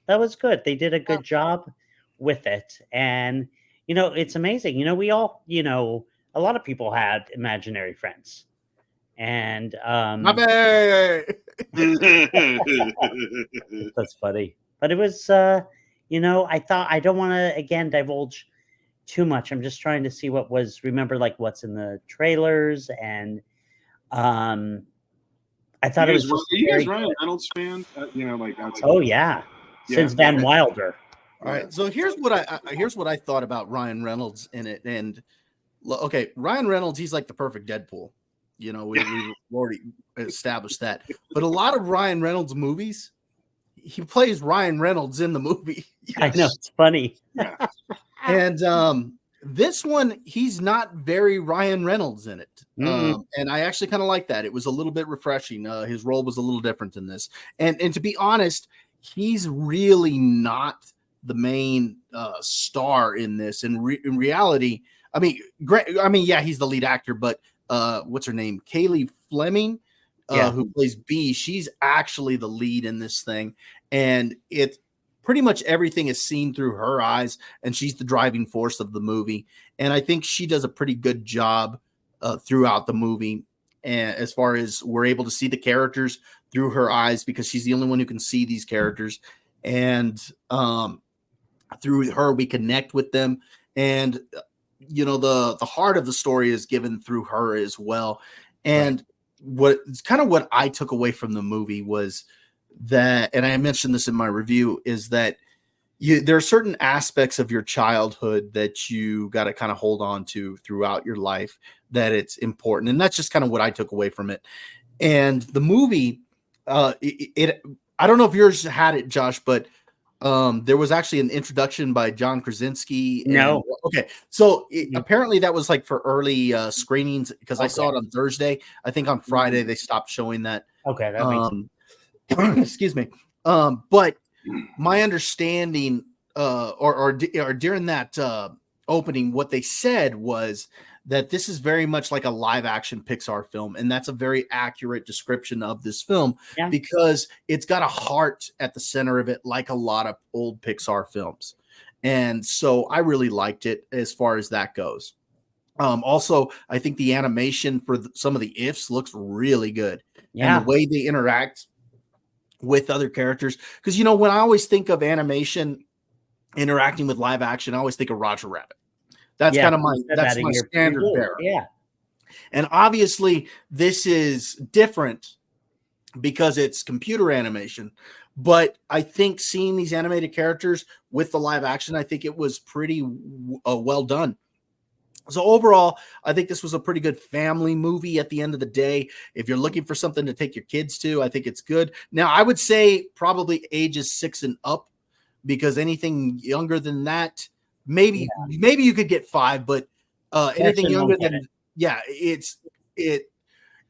That was good. They did a good job with it. And it's amazing. We all, a lot of people had imaginary friends. And that's funny. But it was I thought I don't want to again divulge too much. I'm just trying to see what's in the trailers, and I thought it was.
Are you guys Ryan Reynolds fan?
Oh yeah, since Van Wilder.
All right, so here's what I thought about Ryan Reynolds in it, and okay, Ryan Reynolds, he's like the perfect Deadpool. We've already established that. But a lot of Ryan Reynolds movies, he plays Ryan Reynolds in the movie.
Yes. I know, it's funny.
And This one, he's not very Ryan Reynolds in it. And I actually kind of like that. It was a little bit refreshing. His role was a little different in this. And to be honest, he's really not the main star in this. In reality, I mean, yeah, he's the lead actor, but what's her name? Kaylee Fleming, who plays B. She's actually the lead in this thing. And it pretty much everything is seen through her eyes, and she's the driving force of the movie. And I think she does a pretty good job throughout the movie. And as far as we're able to see the characters through her eyes, because she's the only one who can see these characters. And through her, we connect with them. And, the heart of the story is given through her as well. And what I took away from the movie was that, and I mentioned this in my review, is that there are certain aspects of your childhood that you got to kind of hold on to throughout your life, that it's important. And that's just kind of what I took away from it. And the movie, I don't know if yours had it, Josh, but there was actually an introduction by John Krasinski.
No.
Okay. So apparently that was like for early screenings, because I saw it on Thursday. I think on Friday they stopped showing that.
Okay. That makes sense.
Excuse me. But my understanding, or during that opening, what they said was that this is very much like a live action Pixar film. And that's a very accurate description of this film, because it's got a heart at the center of it, like a lot of old Pixar films. And so I really liked it as far as that goes. Also, I think the animation for some of the ifs looks really good. And the way they interact with other characters, because when I always think of animation interacting with live action, I always think of Roger Rabbit. That's kind of my standard bearer.
Yeah.
And obviously this is different because it's computer animation, but I think seeing these animated characters with the live action, I think it was pretty well done. So overall, I think this was a pretty good family movie at the end of the day. If you're looking for something to take your kids to, I think it's good. Now, I would say probably ages 6 and up, because anything younger than that, maybe you could get 5, but anything younger than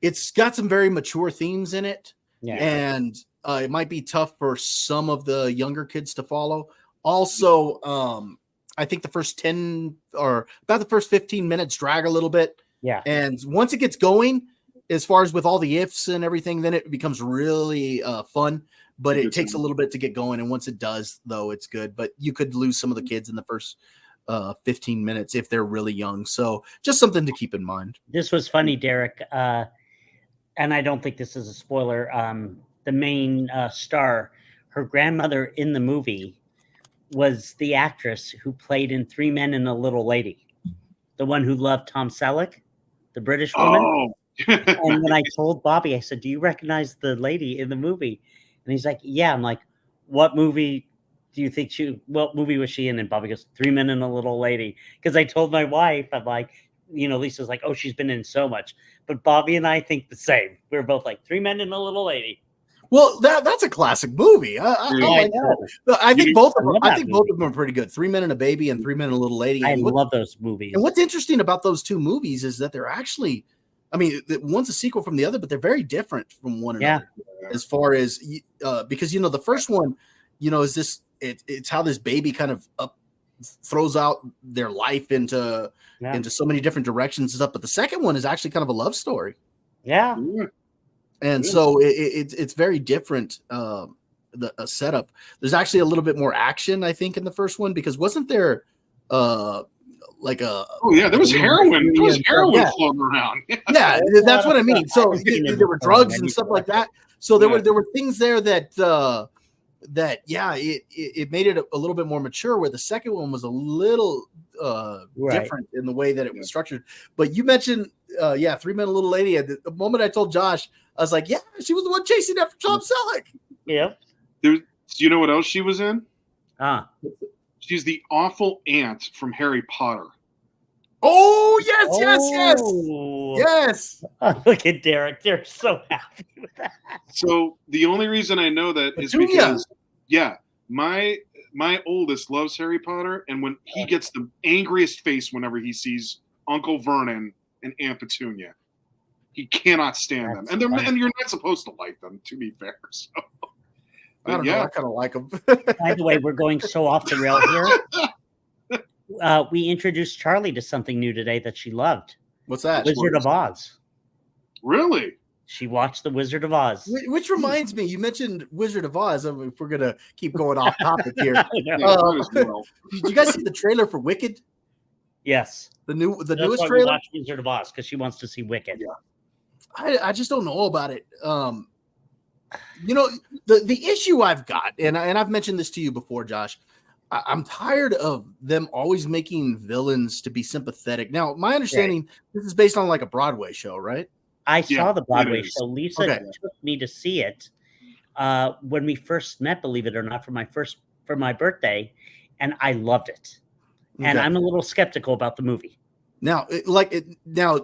it's got some very mature themes in it. And it might be tough for some of the younger kids to follow. Also, I think the first 10 or about the first 15 minutes drag a little bit.
Yeah.
And once it gets going, as far as with all the ifs and everything, then it becomes really fun, but it takes a little bit to get going. And once it does, though, it's good. But you could lose some of the kids in the first 15 minutes if they're really young. So just something to keep in mind.
This was funny, Derek. And I don't think this is a spoiler. The main star, her grandmother in the movie, was the actress who played in 3 Men and a Little Lady, the one who loved Tom Selleck, the British woman.
Oh.
And when I told Bobby, I said, "Do you recognize the lady in the movie?" And he's like, "Yeah." I'm like, "What movie do you think what movie was she in?" And Bobby goes, 3 Men and a Little Lady. Because I told my wife, I'm like, Lisa's like, "Oh, she's been in so much." But Bobby and I think the same. We're both like 3 Men and a Little Lady.
Well, that's a classic movie. I think both of them are pretty good. 3 Men and a Baby and 3 Men and a Little Lady.
I love those movies.
And what's interesting about those two movies is that they're actually, one's a sequel from the other, but they're very different from one another. As far as because the first one, is this it's how this baby kind of throws out their life into so many different directions and stuff. But the second one is actually kind of a love story.
Yeah.
And so it's very different, the setup. There's actually a little bit more action, I think, in the first one, because wasn't there like a...
Oh, yeah, there was heroin. There was heroin floating around.
Yeah, that's what I mean. So there were drugs and stuff like that. So there were things there that it made it a little bit more mature, where the second one was a little different in the way that it was structured. But you mentioned 3 Men and a Little Lady. And the moment I told Josh, I was like, yeah, she was the one chasing after Tom Selleck.
Yeah.
Do you know what else she was in? She's the awful aunt from Harry Potter.
Oh, yes.
Oh, look at Derek. They're so happy with that.
So the only reason I know that is because, my my oldest loves Harry Potter, and when he gets the angriest face whenever he sees Uncle Vernon and Aunt Petunia, he cannot stand them. And you're not supposed to like them, to be fair. So,
I don't know. I kind of like them.
By the way, we're going so off the rail here. We introduced Charlie to something new today that she loved.
What's that?
Wizard of Oz.
Really?
She watched The Wizard of Oz.
Which reminds me, you mentioned Wizard of Oz. I mean, if we're going to keep going off topic here.
Yeah, might as well.
Did you guys see the trailer for Wicked?
Yes.
The
That's
newest
why we
trailer?
watched Wizard of Oz, because she wants to see Wicked.
Yeah.
I just don't know about it. You know, the issue I've got, and I've mentioned this to you before, Josh, I'm tired of them always making villains to be sympathetic. Now, my understanding, this is based on like a Broadway show, right?
I saw the Broadway
it is.
show. Lisa took me to see it when we first met, believe it or not, for my birthday, and I loved it. And I'm a little skeptical about the movie.
Now,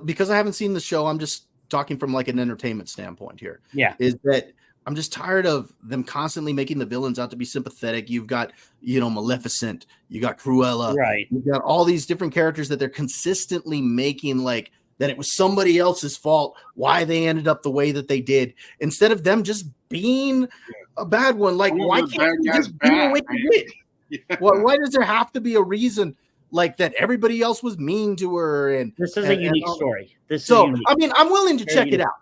because I haven't seen the show, I'm just talking from like an entertainment standpoint here.
Yeah.
Is that I'm just tired of them constantly making the villains out to be sympathetic. You've got, Maleficent, you got Cruella,
Right.
You've got all these different characters that they're consistently making like that it was somebody else's fault why they ended up the way that they did, instead of them just being a bad one. Like, why can't you just be the way you did?
Yeah.
Why does there have to be a reason like that everybody else was mean to her? And
this is a unique story.
I mean, I'm willing to check it out.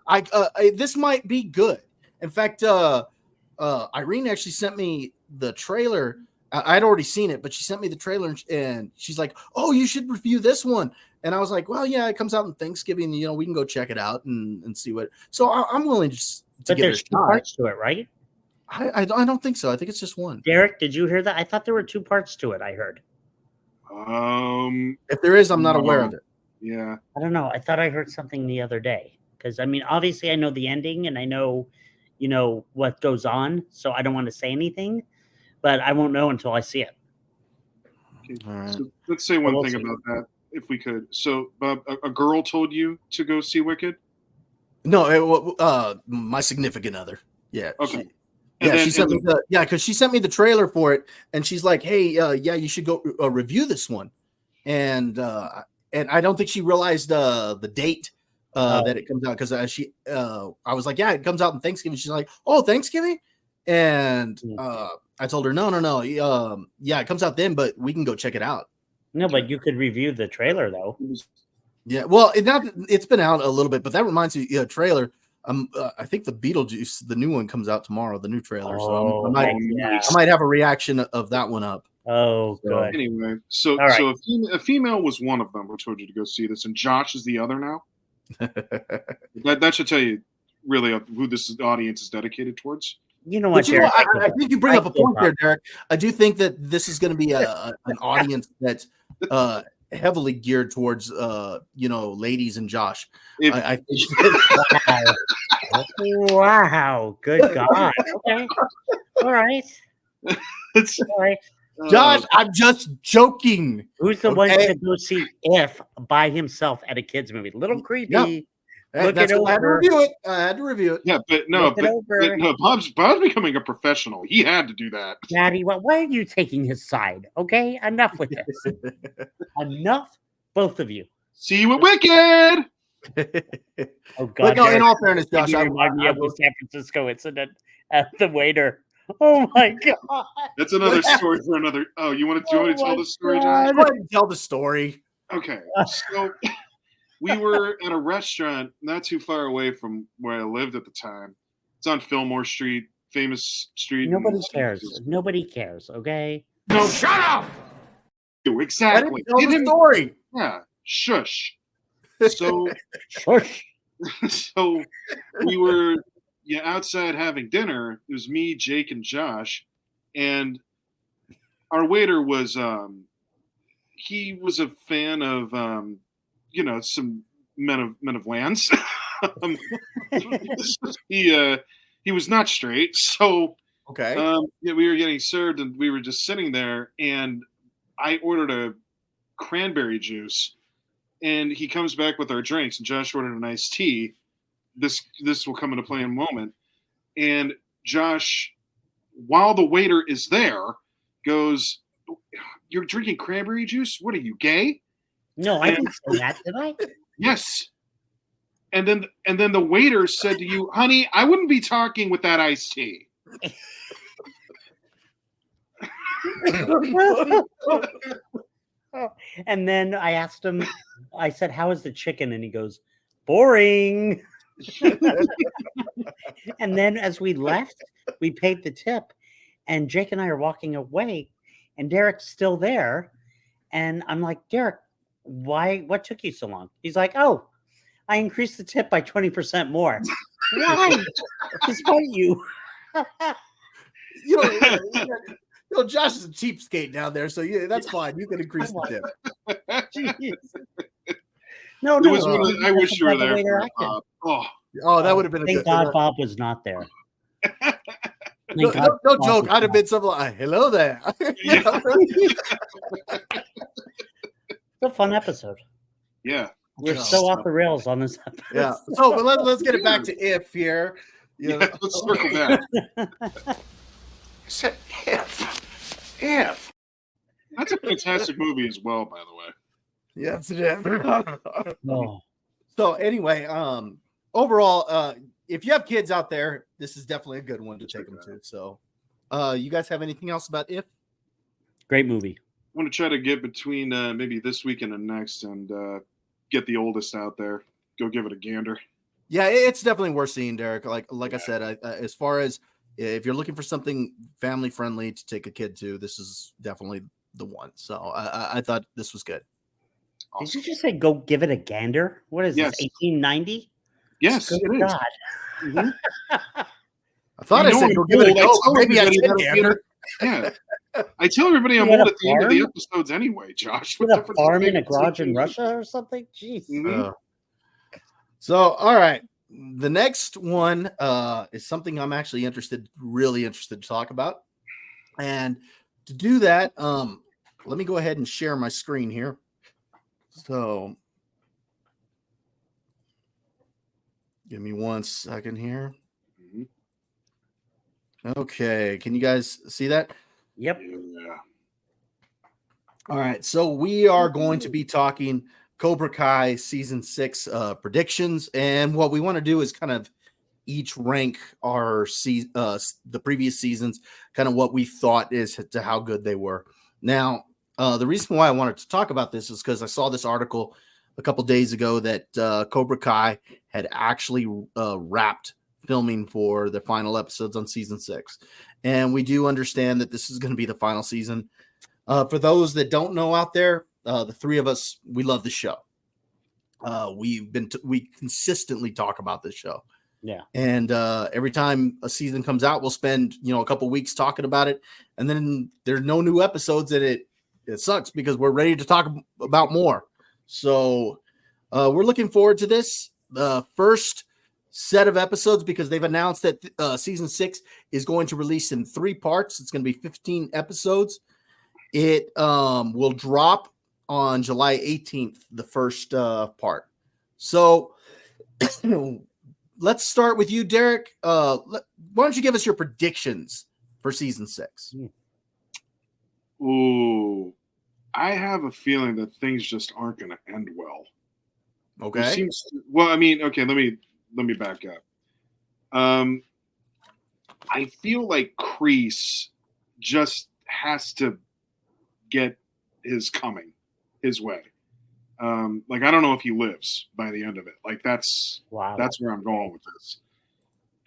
This might be good. In fact, Irene actually sent me the trailer. I'd already seen it, but she sent me the trailer and she's like, "Oh, you should review this one." And I was like, "Well, yeah, it comes out on Thanksgiving. We can go check it out and see what." So I'm willing to
But
give it a
there's two
shot.
parts to it, right?
I don't think so. I think it's just one.
Derek, did you hear that? I thought there were two parts to it. I heard.
If there is, I'm not aware of it.
Yeah.
I don't know. I thought I heard something the other day. Because, I mean, obviously I know the ending and I know, what goes on. So I don't want to say anything. But I won't know until I see it.
Okay.
All right.
So let's say one thing about that, if we could. So, Bob, a girl told you to go see Wicked?
No, my significant other. Yeah.
Okay.
She sent me because she sent me the trailer for it, and she's like, "Hey, you should go review this one," and I don't think she realized the date that it comes out, because I was like, "Yeah, it comes out on Thanksgiving." She's like, "Oh, Thanksgiving," and I told her, "No, it comes out then, but we can go check it out."
No, but you could review the trailer, though.
Yeah, well, it's been out a little bit, but that reminds me, trailer. I think the Beetlejuice, the new one, comes out tomorrow. The new trailer, so I might have a reaction of that one up.
Oh, good.
Anyway, so a female was one of them who told you to go see this, and Josh is the other now. that should tell you really who this audience is dedicated towards.
You know what,
Derek? I think you bring up a point there, Derek. I do think that this is going to be an audience that's heavily geared towards ladies and Josh. I think
wow, good God. Okay. All right. All right.
Josh, I'm just joking.
Who's the one to go see If by himself at a kids movie? Little creepy.
Yep. That's why I had to review it.
Yeah, but no, Bob's becoming a professional. He had to do that.
Daddy, why are you taking his side? Okay, enough with this. Enough, both of you.
See you at Wicked.
Oh God!
But no, in all fairness, Josh,
I remind me of the San Francisco incident at the water. Oh my God!
That's another story for another. Oh, you want to tell the story, John?
Go ahead and tell the story.
Okay, so we were at a restaurant not too far away from where I lived at the time. It's on Fillmore Street, famous street.
Nobody cares. Nobody cares. Okay.
No, shut up. Exactly.
Tell the story.
Yeah. Shush. So,
shush.
So we were outside having dinner. It was me, Jake, and Josh, and our waiter was he was a fan of some men of lands. He was not straight, so
okay.
We were getting served, and we were just sitting there, and I ordered a cranberry juice. And he comes back with our drinks, and Josh ordered an iced tea. This will come into play in a moment. And Josh, while the waiter is there, goes, "You're drinking cranberry juice? What are you, gay?"
No, I
And-
didn't say that, did I?
Yes. And then the waiter said to you, "Honey, I wouldn't be talking with that iced tea."
And then I asked him, I said, "How is the chicken?" And he goes, "Boring." And then as we left, we paid the tip, and Jake and I are walking away, and Derek's still there. And I'm like, "Derek, what took you so long?" He's like, "Oh, I increased the tip by 20% more." Why? Despite you.
You know, Josh is a cheapskate down there, so yeah, that's fine. You can increase the tip.
Jeez. No,
It was one of I
because
wish you were
of the
there
way
for
they're
it,
acting.
Bob. Oh,
Oh, that would have been a
Thank
good.
God Bob was not there.
No,
Thank God
no
Bob
joke.
was
I'd have
not.
been something like, "Hello there."
yeah.
It's a fun episode.
Yeah.
We're
Yeah.
so off the rails on this episode.
Yeah. So, but let's get it back to if here. You know,
Yeah, let's circle back.
I said, if.
That's a fantastic movie as well, by the way.
yes, it is.
No.
So anyway, overall, if you have kids out there, this is definitely a good one to take them to. So, you guys have anything else about if?
Great movie.
I want to try to get between maybe this weekend and next and get the oldest out there. Go give it a gander.
Yeah, it's definitely worth seeing, Derek. Like I said, as far as if you're looking for something family friendly to take a kid to, this is definitely the one. So I thought this was good.
Did you just say go give it a gander? What is
Yes.
this, 1890?
Yes,
Good
it is.
God.
Mhm.
I thought
You
I
know
said
I'm
go give it a
old. I
go.
tell
Maybe I
everybody
said
that at the end
gander.
Yeah. I tell everybody I'm
You had
old
a
at the end of the
farm?
episodes anyway, Josh.
With
What
a
difference does it
farm
make
in a
if it's
garage in
18?
Russia or something? Jeez.
Mhm.
So, all right. The next one is something I'm actually really interested to talk about. And to do that, let me go ahead and share my screen here. So, give me 1 second here.
Mhm.
Okay. Can you guys see that?
Yep.
Yeah.
All right. So, we are going to be talking Cobra Kai season 6 predictions. And what we want to do is kind of each rank our the previous seasons, kind of what we thought is to how good they were. Now, the reason why I wanted to talk about this is because I saw this article a couple days ago that Cobra Kai had actually wrapped filming for the final episodes on season 6, and we do understand that this is going to be the final season. For those that don't know out there, the three of us, we love the show. We consistently talk about this show.
Yeah.
And every time a season comes out, we'll spend a couple weeks talking about it, and then there's no new episodes, and it sucks because we're ready to talk about more. So we're looking forward to this. The first set of episodes, because they've announced that season 6 is going to release in 3 parts. It's going to be 15 episodes. It will drop on July 18th, the first part. So let's start with you, Derek. Why don't you give us your predictions for season 6?
Ooh, I have a feeling that things just aren't going to end well.
Okay.
Well, I mean, okay, let me back up. I feel like Kreese just has to get his way. Like, I don't know if he lives by the end of it. Like, that's where I'm going with this.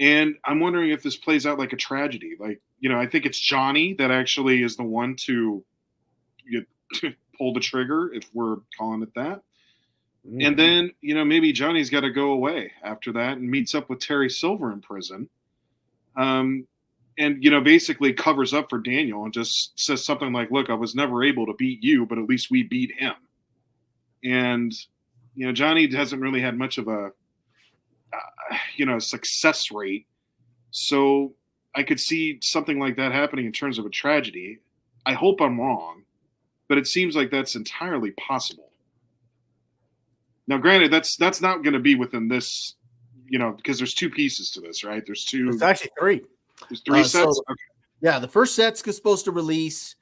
And I'm wondering if this plays out like a tragedy. Like, I think it's Johnny that actually is the one to pull the trigger, if we're calling it that. And then, maybe Johnny's got to go away after that and meets up with Terry Silver in prison. And, basically covers up for Daniel and just says something like, look, I was never able to beat you, but at least we beat him. And, Johnny hasn't really had much of a, success rate. So I could see something like that happening in terms of a tragedy. I hope I'm wrong, but it seems like that's entirely possible. Now, granted, that's not going to be within this, because there's 2 pieces to this, right?
It's actually 3.
There's 3 sets.
So, yeah, the first set's supposed to release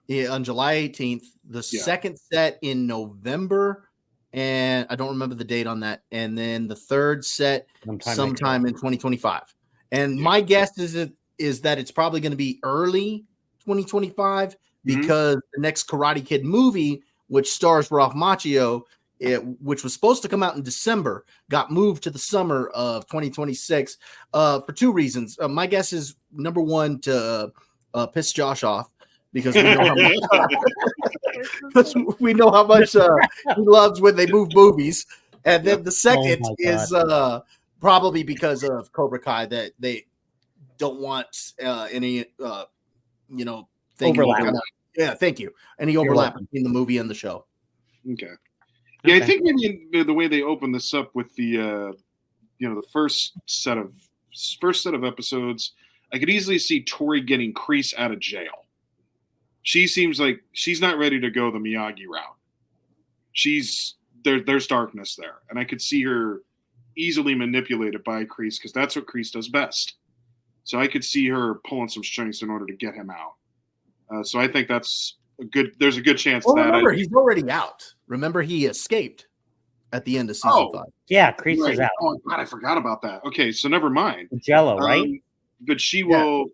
on July 18th. The second set in November, and I don't remember the date on that. And then the third set sometime in 2025. And my guess is that it's probably going to be early 2025 because the next Karate Kid movie, which stars Ralph Macchio, which was supposed to come out in December, got moved to the summer of 2026 for two reasons. My guess is, number one, to piss Josh off, because we know how much he loves when they move movies. And then the second is probably because of Cobra Kai, that they don't want any thing
overlap.
Thank you. Any overlap between the movie and the show.
Okay. Yeah, I think maybe the way they open this up with the the first set of episodes, I could easily see Tori getting Kreese out of jail. She seems like she's not ready to go the Miyagi route. There's darkness there, and I could see her easily manipulated by Kreese, because that's what Kreese does best. So I could see her pulling some strings in order to get him out. So I think that's there's a good chance that.
Remember, he's already out. Remember, he escaped at the end of season 5.
Yeah, Kreese is out.
Oh God, I forgot about that. Okay, so never mind.
Jello, right?
But she will,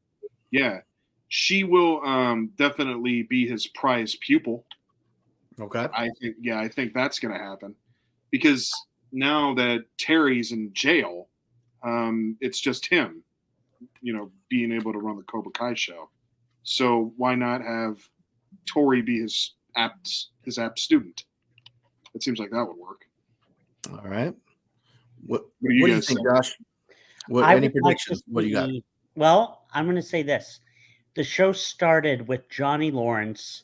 she will definitely be his prized pupil.
Okay.
I think that's going to happen, because now that Terry's in jail, it's just him, being able to run the Cobra Kai show. So why not have Tori be his apt student? It seems like that would work.
All right. What do you think, Josh? Any predictions? What do you got?
Well, I'm going to say this. The show started with Johnny Lawrence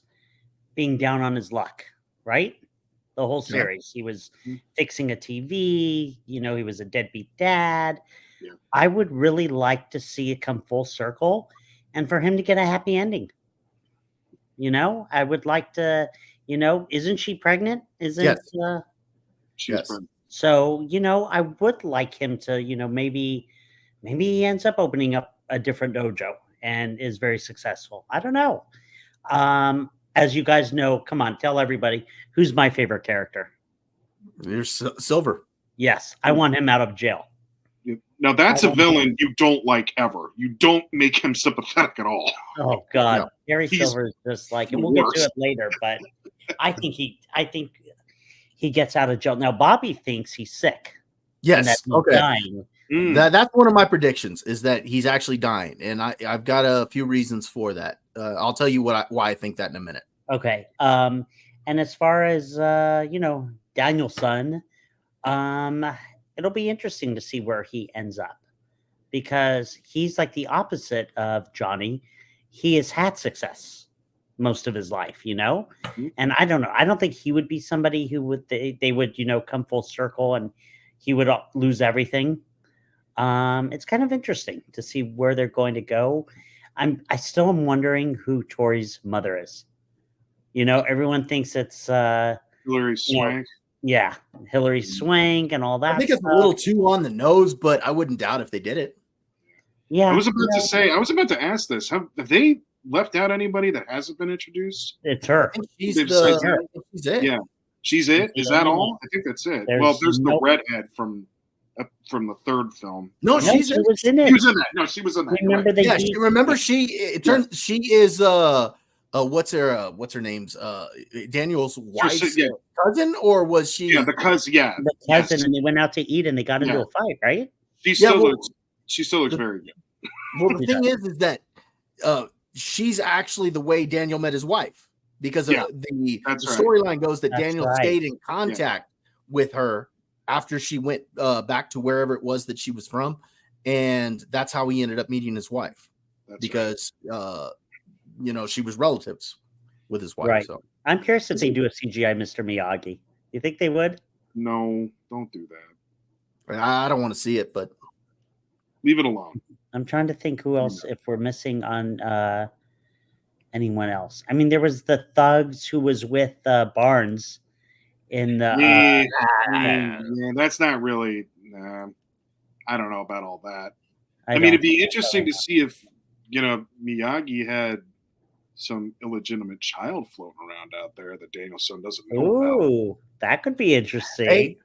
being down on his luck, right? The whole series. He was fixing a TV. He was a deadbeat dad. Yeah. I would really like to see it come full circle and for him to get a happy ending. I would like to, isn't she pregnant? She's
pregnant.
So, I would like him to, maybe he ends up opening up a different dojo and is very successful. I don't know. As you guys know, come on, tell everybody, who's my favorite character?
There's Silver.
Yes, I want him out of jail.
Now that's a villain you don't like ever. You don't make him sympathetic at all.
Oh God, no. Harry Silver is just like, and we'll get to it later, but I think he gets out of jail. Now Bobby thinks he's sick.
Yes. Okay.
Dying.
That's one of my predictions, is that he's actually dying, and I've got a few reasons for that. I'll tell you why I think that in a minute.
Okay. And as far as Daniel's son, it'll be interesting to see where he ends up, because he's like the opposite of Johnny. He has had success most of his life, and I don't know. I don't think he would be somebody who would they would come full circle and he would lose everything. It's kind of interesting to see where they're going to go. I still am wondering who Tori's mother is. Everyone thinks it's
Hilary Swank.
Yeah, Hilary Swank and all that.
I think it's a little too on the nose, but I wouldn't doubt if they did it.
Yeah,
I was about to ask this. Have they left out anybody that hasn't been introduced?
It's her.
She's it.
Yeah, she's it. Is that all? I think that's it. There's the redhead from the third film.
No, she was
in it.
She was in that. No, she was in that.
Remember she is what's her name's Daniel's wife's cousin, or was she?
Yeah, the cousin. Yeah,
the cousin, and they went out to eat and they got into a fight, right?
She still looks very good.
Well, the thing is that she's actually the way Daniel met his wife, because of the storyline goes that Daniel stayed in contact with her after she went back to wherever it was that she was from, and that's how he ended up meeting his wife, because she was relatives with his wife.
Right.
So
I'm curious if they do a CGI Mr. Miyagi. You think they would?
No, don't do that.
I don't want to see it, but
leave it alone.
I'm trying to think who else, if we're missing on anyone else. I mean, there was the thugs who was with Barnes in the.
That's not really. I don't know about all that. I mean, it'd be interesting to see if Miyagi had some illegitimate child floating around out there that Danielson doesn't know about.
Ooh, that could be interesting.
Hey,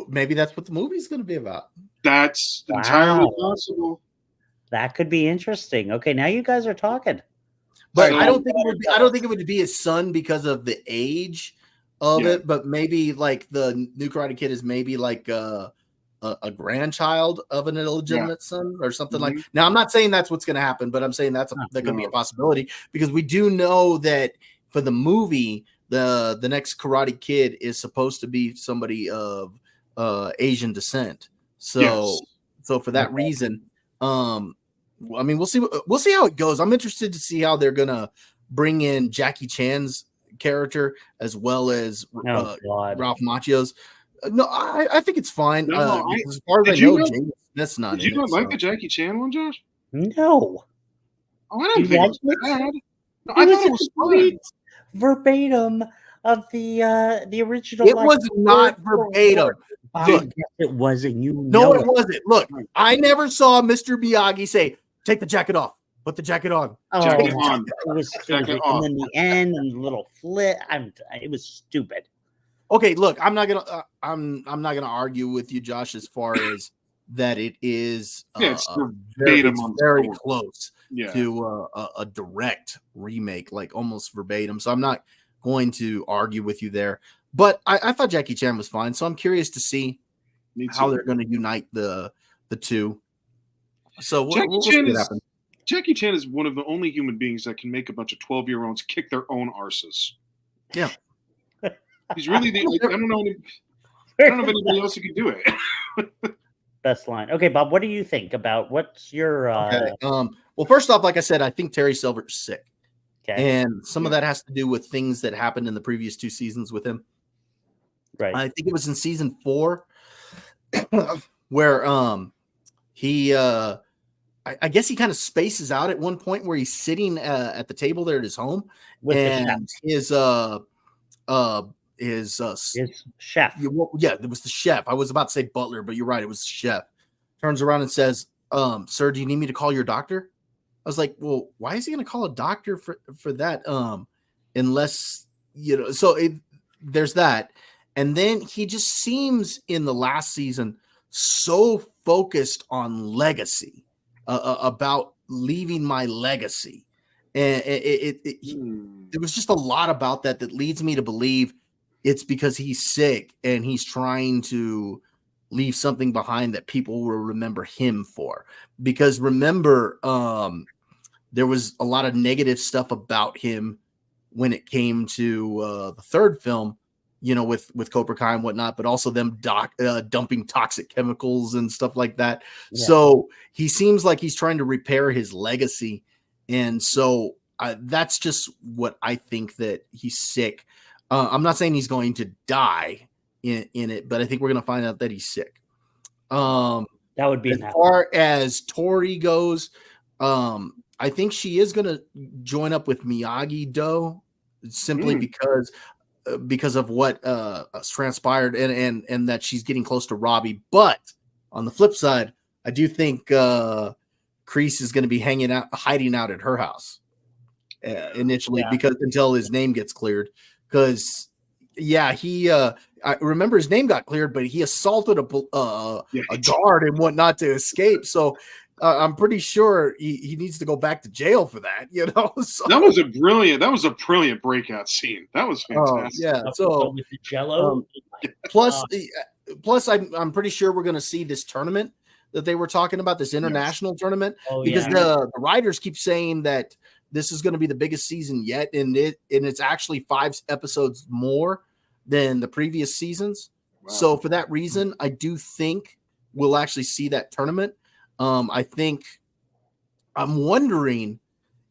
maybe that's what the movie's going to be about.
That's entirely
Wow.
possible.
That could be interesting. Okay, now you guys are talking.
But
So-
I don't think it would be his son because of the age of
Yeah.
it. But maybe like the new Karate Kid is maybe like a grandchild of an illegitimate son or something like. Now I'm not saying that's what's going to happen, but I'm saying that could be a possibility because we do know that for the movie, the next Karate Kid is supposed to be somebody of Asian descent. So for that reason, I mean, we'll see how it goes. I'm interested to see how they're gonna bring in Jackie Chan's character as well as Ralph Macchio's. No, I think it's fine.
No,
as far as I know, James Smith's not.
Did you not like the Jackie Chan one, Josh?
No.
Oh, I didn't think it was bad. No, I thought it was fun.
Verbatim of the original.
It was not verbatim. Look,
it wasn't.
No, it wasn't. Look, I never saw Mr. Miyagi say, "Take the jacket off. Put the jacket on."
Jacket on.
It was stupid. And then the end and the little flip. It was stupid.
Okay, look, I'm not gonna argue with you, Josh, as far as that it is.
It's
very close
Yeah.
to a direct remake, like almost verbatim. So I'm not going to argue with you there. But I thought Jackie Chan was fine, so I'm curious to see how they're going to unite the two. So we'll see what happens.
Jackie Chan is one of the only human beings that can make a bunch of 12-year-olds kick their own arses.
Yeah,
he's really the. I don't know if anybody else who can do it.
Best line. Okay, Bob, what do you think about what's your?
Okay. Well, first off, like I said, I think Terry Silver's sick, and some of that has to do with things that happened in the previous 2 seasons with him.
Right.
I think it was in season 4 where he I guess he kind of spaces out at one point where he's sitting at the table there at his home
with
and his
chef.
Yeah, it was the chef. I was about to say butler, but you're right, it was the chef. Turns around and says, "Sir, do you need me to call your doctor?" I was like, "Well, why is he going to call a doctor for that? Unless so there's that." And then he just seems in the last season so focused on legacy, about leaving my legacy. And there was just a lot about that leads me to believe it's because he's sick and he's trying to leave something behind that people will remember him for. Because remember, there was a lot of negative stuff about him when it came to the third film, with Cobra Kai and whatnot, but also them dumping toxic chemicals and stuff like that. Yeah. So he seems like he's trying to repair his legacy. And so that's just what I think, that he's sick. I'm not saying he's going to die in it, but I think we're going to find out that he's sick.
That would be
as far as Tori goes. I think she is going to join up with Miyagi-Do simply because of what transpired and that she's getting close to Robbie. But on the flip side, I do think Kreese is going to be hiding out at her house initially, because until his name gets cleared. Because I remember his name got cleared, but he assaulted a guard and whatnot to escape. So I'm pretty sure he needs to go back to jail for that. So,
that was a brilliant breakout scene. That was fantastic.
Yeah. So
with the Jello.
Plus, I'm pretty sure we're going to see this tournament that they were talking about, this international tournament, because the writers keep saying that this is going to be the biggest season yet, and it's actually 5 episodes more than the previous seasons. Wow. So for that reason, I do think we'll actually see that tournament. I'm wondering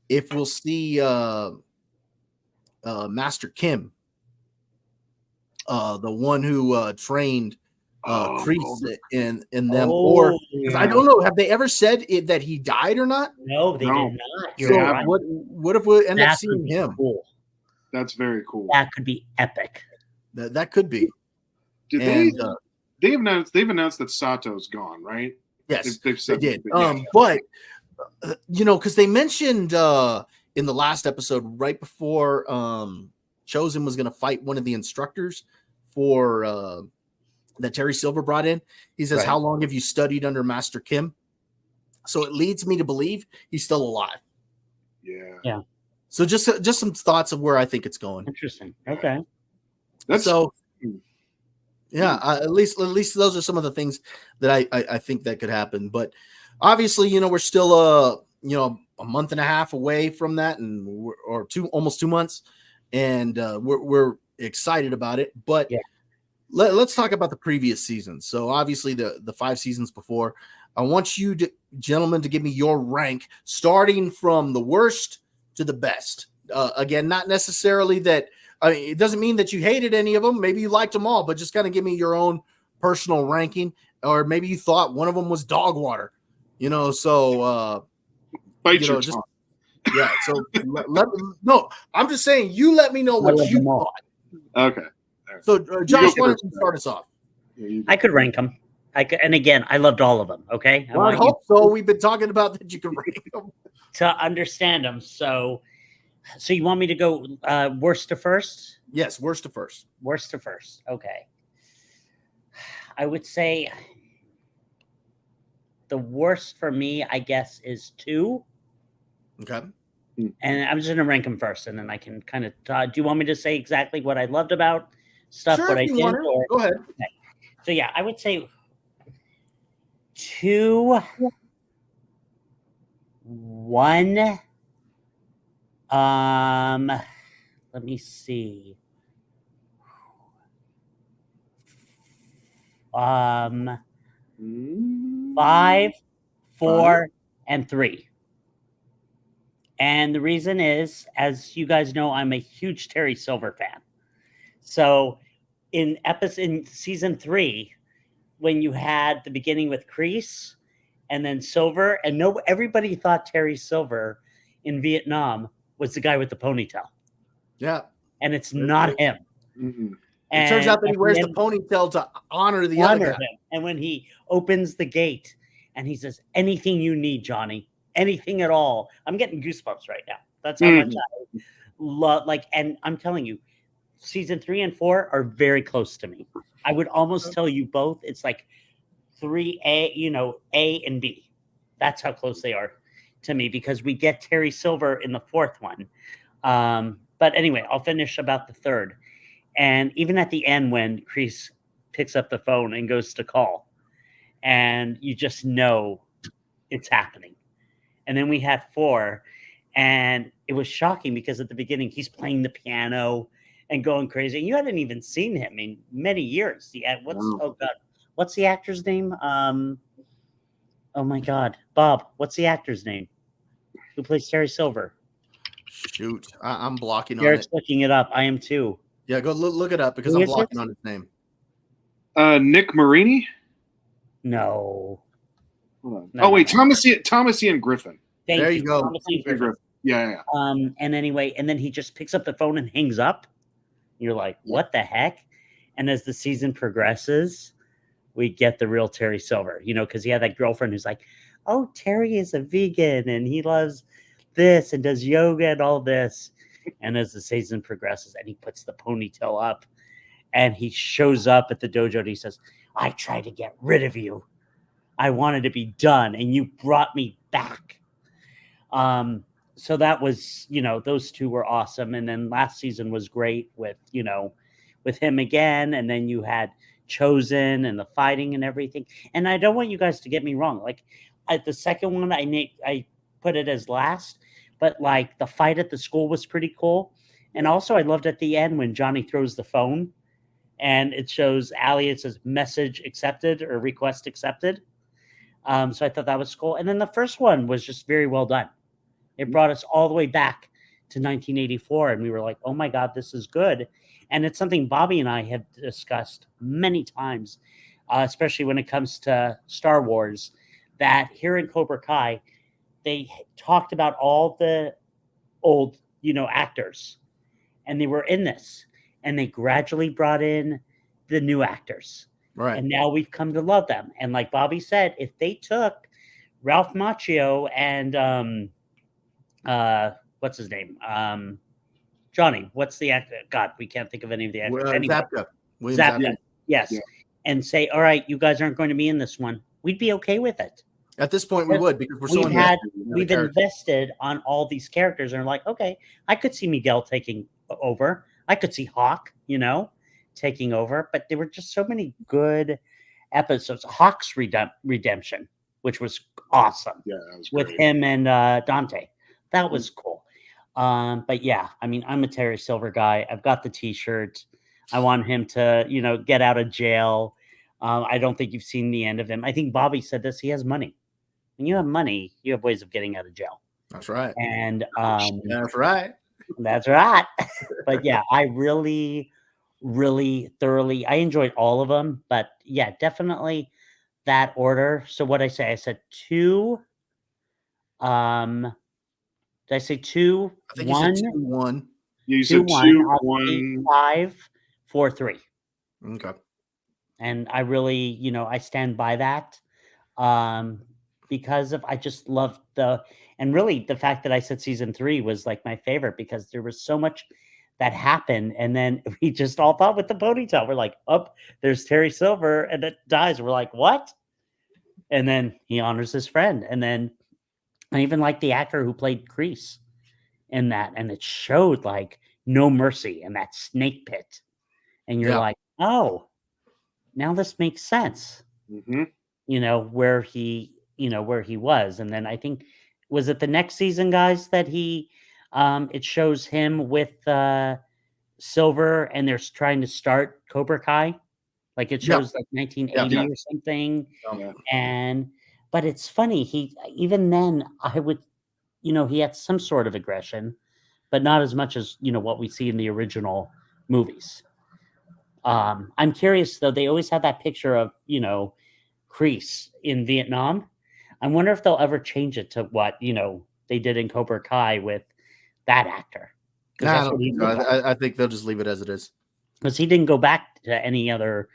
if we'll see Master Kim, the one who trained Kreese in them, I don't know. Have they ever said that he died or not?
No, they did not.
So right. What if we end up seeing him?
Cool.
That's very cool.
That could be epic.
That could be.
They've announced that Sato's gone, right?
Yes,
they've said
they did. But because they mentioned in the last episode, right before Chosen was going to fight one of the instructors for that Terry Silver brought in. He says,
Right.
"How long have you studied under Master Kim?" So it leads me to believe he's still alive.
Yeah.
So just some thoughts of where I think it's going.
Interesting. Okay.
Yeah, at least those are some of the things that I think that could happen. But obviously, we're still a month and a half away from that, and almost 2 months, and we're excited about it. But
yeah.
Let's talk about the previous season. So obviously the 5 seasons before. I want you gentlemen to give me your rank, starting from the worst to the best. Again, not necessarily that. It doesn't mean that you hated any of them. Maybe you liked them all, but just kind of give me your own personal ranking, or maybe you thought one of them was dog water. So
bite your tongue.
Yeah. So no, I'm just saying you let me know what you thought.
Okay.
So Josh, why don't you start us off?
I could rank them. And again, I loved all of them. Okay.
Well, I hope so. We've been talking about that you can rank them
to understand them. So you want me to go worst to first?
Yes, worst to first.
Worst to first. Okay. I would say the worst for me, I guess, is 2.
Okay.
And I'm just going to rank them first, and then I can kind of. Do you want me to say exactly what I loved about stuff?
Sure,
what I
if you
did?
want to. Go ahead.
Okay. So yeah, I would say 2, 1. Let me see. 5, 4, and 3. And the reason is, as you guys know, I'm a huge Terry Silver fan. So in season 3, when you had the beginning with Kreese and then Silver, and everybody thought Terry Silver in Vietnam was the guy with the ponytail.
Yeah.
And it's not him.
Mm-hmm.
It turns out that he wears the ponytail to honor the other guy.
Him. And when he opens the gate and he says, "Anything you need, Johnny, anything at all." I'm getting goosebumps right now. That's how much I love. And I'm telling you, season 3 and 4 are very close to me. I would almost tell you both. It's like 3A, A and B. That's how close they are to me, because we get Terry Silver in the 4th one. But anyway, I'll finish about the 3rd. And even at the end, when Kreese picks up the phone and goes to call, and you just know it's happening. And then we had 4, and it was shocking because at the beginning he's playing the piano and going crazy. And you hadn't even seen him in many years. What's the actor's name? Oh my God, Bob. What's the actor's name who plays Terry Silver?
Shoot, I'm blocking
Derek's
on it.
looking it up. I am too.
Yeah, go look it up, because I'm blocking on his name.
Nick Marini?
No.
Hold on. Wait, Thomas Ian Griffin.
There you go.
Thomas Ian Griffin.
Yeah.
And anyway, and then he just picks up the phone and hangs up. You're like, what the heck? And as the season progresses, we get the real Terry Silver, because he had that girlfriend who's like, "Oh, Terry is a vegan and he loves this and does yoga and all this." And as the season progresses and he puts the ponytail up and he shows up at the dojo and he says, "I tried to get rid of you. I wanted to be done and you brought me back." So that was, those 2 were awesome. And then last season was great with him again. And then you had Chosen and the fighting and everything. And I don't want you guys to get me wrong. Like at the second one, I put it as last, but like the fight at the school was pretty cool. And also I loved at the end when Johnny throws the phone and it shows Allie, it says message accepted or request accepted. So I thought that was cool. And then the first one was just very well done. It brought us all the way back to 1984. And we were like, oh my God, this is good. And it's something Bobby and I have discussed many times, especially when it comes to Star Wars, that here in Cobra Kai, they talked about all the old, actors, and they were in this, and they gradually brought in the new actors.
Right.
And now we've come to love them. And like Bobby said, if they took Ralph Macchio and what's his name? Johnny. What's the actor? God, we can't think of any of the actors. Anyway,
Zapka. William
Zapka.
Zapka.
Yes.
Yeah.
And say, all right, you guys aren't going to be in this one. We'd be okay with it.
At this point, we would, because we're so
We've
invested in the
we've
character.
invested on all these characters and are like, okay, I could see Miguel taking over. I could see Hawk, taking over. But there were just so many good episodes. Hawk's redemption, which was awesome.
Yeah, that was
with
great.
him and Dante. That was cool. But yeah, I mean, I'm a Terry Silver guy. I've got the T-shirt. I want him to, get out of jail. I don't think you've seen the end of him. I think Bobby said this. He has money. When you have money, you have ways of getting out of jail.
That's right.
And
That's right.
that's right. But yeah, I really, really thoroughly, I enjoyed all of them. But yeah, definitely that order. So what I say? I said 2. Did I say 2?
I think
1,
you said 2-1.
You
2,
said
1.
2,
I'll
1.
say 5, 4, 3.
Okay.
And I really, I stand by that. Because I just loved and really the fact that I said season 3 was like my favorite, because there was so much that happened. And then we just all thought with the ponytail, we're like, oh, there's Terry Silver and it dies. We're like, what? And then he honors his friend. And then I even like the actor who played Kreese in that. And it showed like no mercy in that snake pit. And you're like, oh, now this makes sense.
Mm-hmm.
Where he was. And then I think, was it the next season, guys, that it shows him with Silver and they're trying to start Cobra Kai? Like it shows like 1980 or something.
Yeah.
But it's funny. Even then I would, he had some sort of aggression, but not as much as, what we see in the original movies. I'm curious though. They always had that picture of, Kreese in Vietnam. I wonder if they'll ever change it to what, they did in Cobra Kai with that actor.
I think they'll just leave it as it is.
Because he didn't go back to any other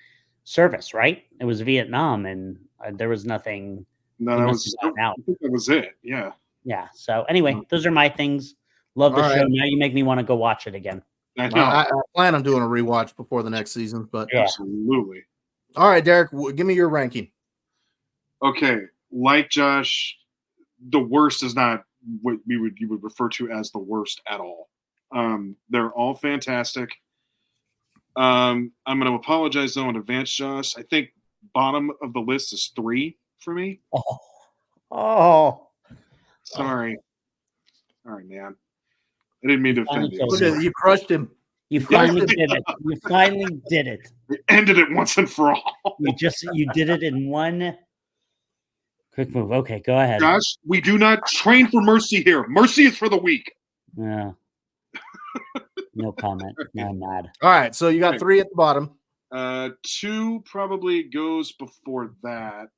service, right? It was Vietnam, and there was nothing.
No, I think that was it. Yeah.
Yeah. So anyway, those are my things. Love the show. Now you make me want to go watch it again.
I know.
I plan on doing a rewatch before the next season, but
Absolutely.
All right, Derek, give me your ranking.
Okay, like Josh, the worst is not what you would refer to as the worst at all. They're all fantastic. I'm going to apologize though in advance, Josh. I think bottom of the list is 3 for me.
Oh,
sorry. All right, man. I didn't mean to offend you.
You crushed him.
You finally did it. You finally did it.
You ended it once and for all.
You did it in one quick move. Okay, go ahead.
Josh, we do not train for mercy here. Mercy is for the weak.
Yeah. No comment. No, I'm mad.
All right, so you got 3 at the bottom.
2 probably goes before that.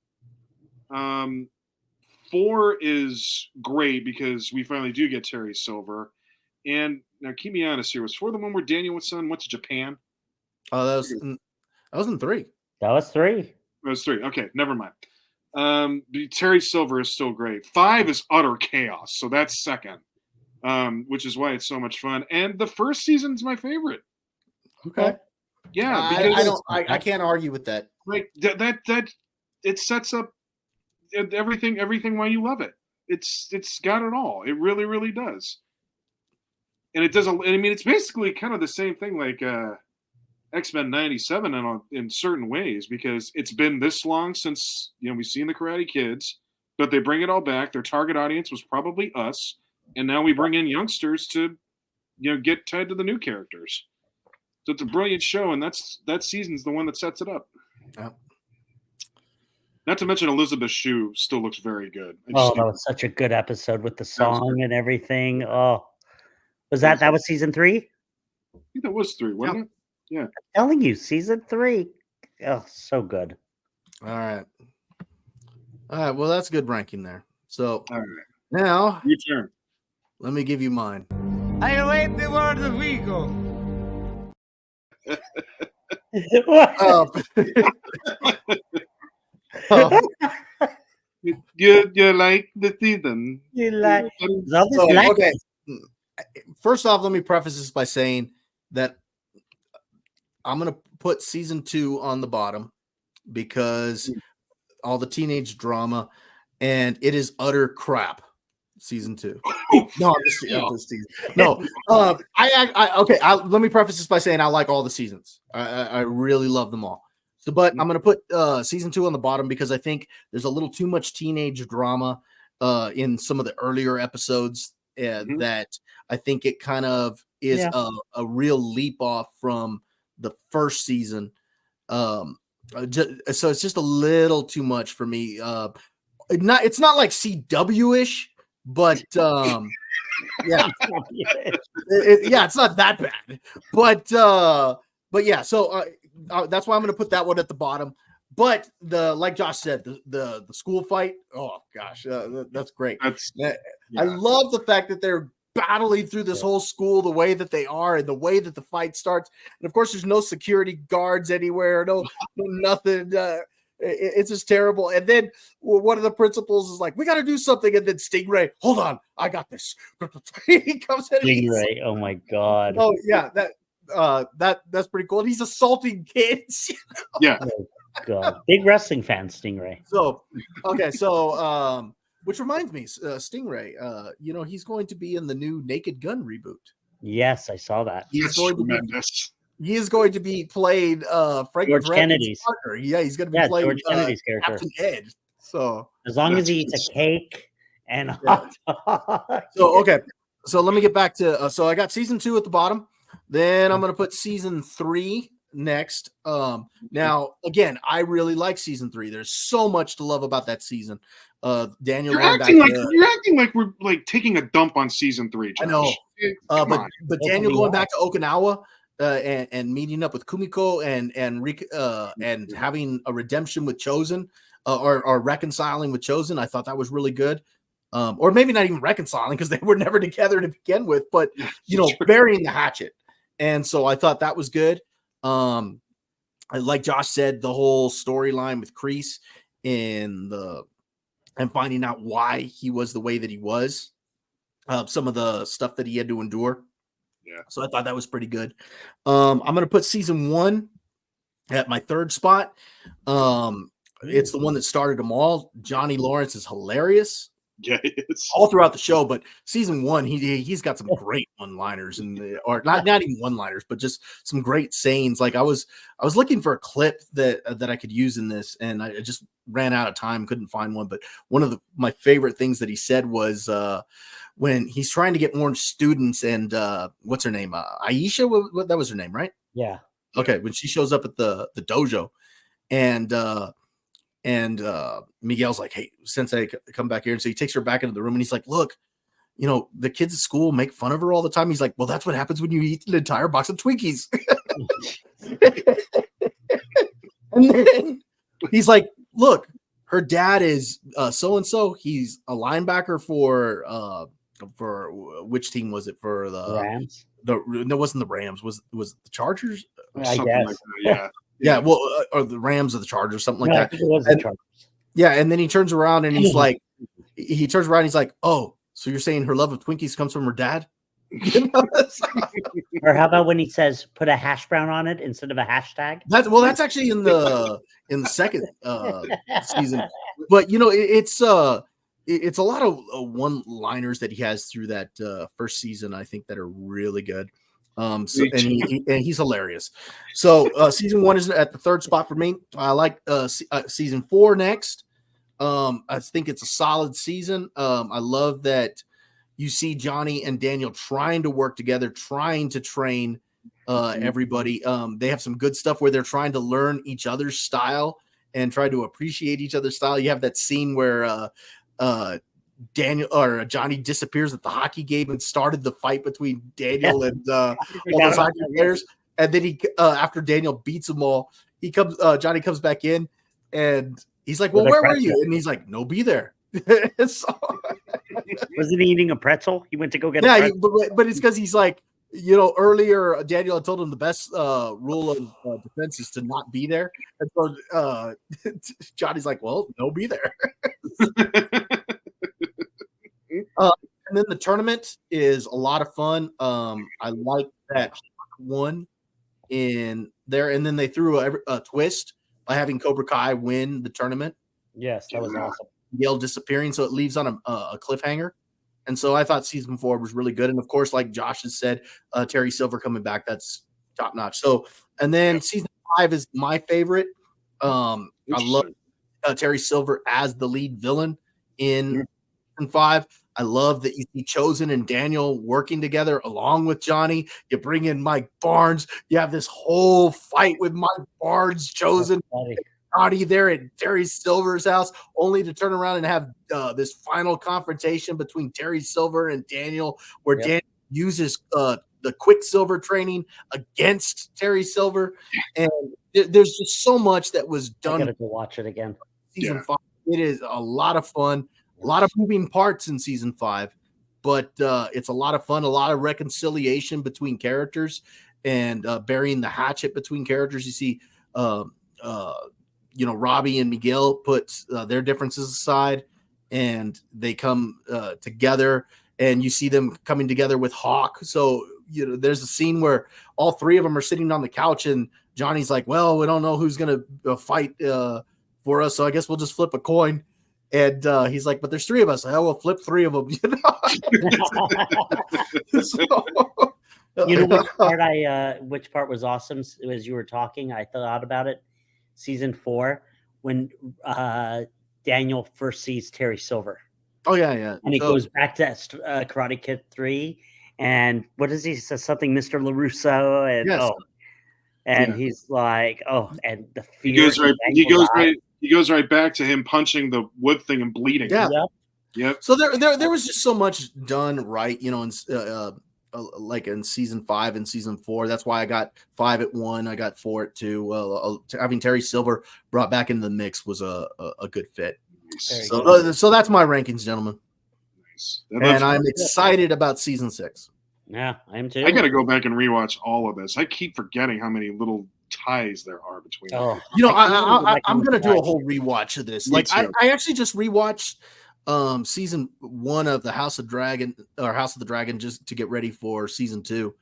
4 is great because we finally do get Terry Silver. And now keep me honest here. Was 4 the one where Daniel's son went to Japan?
Oh, that was in 3.
That was 3.
That was 3. Okay, never mind. Terry Silver is still great. 5 is utter chaos, so that's second. Which is why it's so much fun. And the first season's my favorite.
Okay.
Yeah,
because I can't argue with that.
Like that it sets up everything why you love it. It's got it all. It really, really does. And it does. I mean, it's basically kind of the same thing like X-Men 97 in certain ways, because it's been this long since we've seen the Karate Kids, but they bring it all back. Their target audience was probably us, and now we bring in youngsters to get tied to the new characters. So it's a brilliant show, and that season's the one that sets it up.
Yeah.
Not to mention Elizabeth Shue still looks very good.
That was such a good episode with the song and everything. Oh, was that was season 3?
I think that was 3, wasn't it? Yeah.
I'm telling you, season 3. Oh, so good.
All right. Well, that's good ranking there. So
all right.
Now
your turn.
Let me give you mine.
I await the word of Vigo.
You like the season.
You like
okay. first off, let me preface this by saying that I'm going to put season 2 on the bottom because all the teenage drama, and it is utter crap. Season 2. No, I'm just teasing. No. Okay. Let me preface this by saying I like all the seasons. I really love them all. So, but I'm going to put season 2 on the bottom because I think there's a little too much teenage drama in some of the earlier episodes that I think it kind of is a real leap off from the first season. So it's just a little too much for me. It's not like CW-ish, but yeah, it's not that bad. But yeah, so that's why I'm going to put that one at the bottom. But like Josh said, the school fight. Oh gosh, that's great. I love the fact that they're battling through this whole school the way that they are and the way that the fight starts. And of course, there's no security guards anywhere, no nothing. It's just terrible. And then one of the principals is like, "We got to do something." And then Stingray, hold on, I got this. He comes in.
Stingray, oh my god.
Oh yeah, that's pretty cool. And he's assaulting kids.
Yeah.
Oh, god, big wrestling fan, Stingray.
So okay, so which reminds me, Stingray, he's going to be in the new Naked Gun reboot.
Yes, I saw that.
That's tremendous.
He is going to be played Frank
George Kennedy's
partner. Yeah, he's going to be playing
George Kennedy's character.
Captain Ed. So
as long as he eats a cake and a hot dog.
So okay, so let me get back to. So I got season 2 at the bottom. Then I'm going to put season 3 next. Now again, I really like season 3. There's so much to love about that season. Daniel,
you're acting like we're like taking a dump on season 3. Josh.
I know, but Daniel going back to Okinawa. And meeting up with Kumiko and having a redemption with Chosen or reconciling with Chosen, I thought that was really good. Or maybe not even reconciling because they were never together to begin with, but burying the hatchet. And so I thought that was good. Like Josh said, the whole storyline with Kreese and finding out why he was the way that he was, some of the stuff that he had to endure.
Yeah.
So I thought that was pretty good. I'm going to put season 1 at my 3rd spot. It's the one that started them all. Johnny Lawrence is hilarious.
Yeah, it's
all throughout the show, but season 1, he's got some great one-liners or not even one-liners, but just some great sayings. Like I was looking for a clip that I could use in this, and I just ran out of time, couldn't find one. But one of my favorite things that he said was when he's trying to get more students, and what's her name? Aisha, that was her name, right?
Yeah.
Okay, when she shows up at the dojo, and Miguel's like, "Hey, Sensei, come back here." And so he takes her back into the room, and he's like, "Look, the kids at school make fun of her all the time." He's like, "Well, that's what happens when you eat an entire box of Twinkies." And then he's like, "Look, her dad is so-and-so. He's a linebacker for which team was it? For the
Rams?
No, it wasn't the Rams. Was it the Chargers?
I guess.
like that,
Yeah, well, or the Rams or the Chargers, something like that.
I think it was the Chargers.
Yeah, and then he turns around and he's like, he's like, "Oh, so you're saying her love of Twinkies comes from her dad?"
Or how about when he says, "Put a hash brown on it" instead of a hashtag?
That's actually in the second season. But it's a lot of one-liners that he has through that first season, I think, that are really good. And he's hilarious. So season 1 is at the 3rd spot for me. I like season 4 next. I think it's a solid season. I love that you see Johnny and Daniel trying to work together, trying to train everybody. They have some good stuff where they're trying to learn each other's style and try to appreciate each other's style. You have that scene where Daniel or Johnny disappears at the hockey game and started the fight between Daniel and all those hockey players. And then he, after Daniel beats them all, Johnny comes back in and he's like, "Well, where were you?" And he's like, "No, be there." So,
wasn't he eating a pretzel? He went to go get a pretzel.
but it's because he's like, earlier Daniel had told him the best rule of defense is to not be there. And so Johnny's like, "Well, no, be there." And then the tournament is a lot of fun. I like that Hawk won in there, and then they threw a twist by having Cobra Kai win the tournament.
Yes, that was awesome.
Yale disappearing, so it leaves on a cliffhanger. And so I thought season 4 was really good. And of course, like Josh has said, Terry Silver coming back, that's top notch. So, and then season 5 is my favorite. I love Terry Silver as the lead villain in season 5. I love that you see Chosen and Daniel working together along with Johnny. You bring in Mike Barnes. You have this whole fight with Mike Barnes, Chosen, Johnny there at Terry Silver's house, only to turn around and have this final confrontation between Terry Silver and Daniel, where Daniel uses the Quicksilver training against Terry Silver. And there's just so much that was done.
I gotta go watch it again.
Season 5. It is a lot of fun. A lot of moving parts in season 5, but it's a lot of fun, a lot of reconciliation between characters and burying the hatchet between characters. You see, Robbie and Miguel put their differences aside and they come together, and you see them coming together with Hawk. So, there's a scene where all 3 of them are sitting on the couch and Johnny's like, well, we don't know who's going to fight for us. So I guess we'll just flip a coin. And he's like, but there's 3 of us. I will flip 3 of them.
Which part was awesome as you were talking? I thought about it. Season 4, when Daniel first sees Terry Silver.
Oh yeah.
And he goes back to Karate Kid 3, and what does he say? Something, Mr. LaRusso, and
yes.
He's like, and the fear.
He goes right back to him punching the wood thing and bleeding.
Yeah.
Yep.
So there was just so much done right, like in season 5 and season 4. That's why I got 5 at 1. I got 4 at 2. Having Terry Silver brought back into the mix was a good fit. So that's my rankings, gentlemen.
Nice.
And I'm excited about season 6.
Yeah, I am too.
I got to go back and rewatch all of this. I keep forgetting how many little ties there are between them.
I'm gonna do a whole rewatch of this. Like I actually just rewatched season 1 of the House of the Dragon just to get ready for season 2,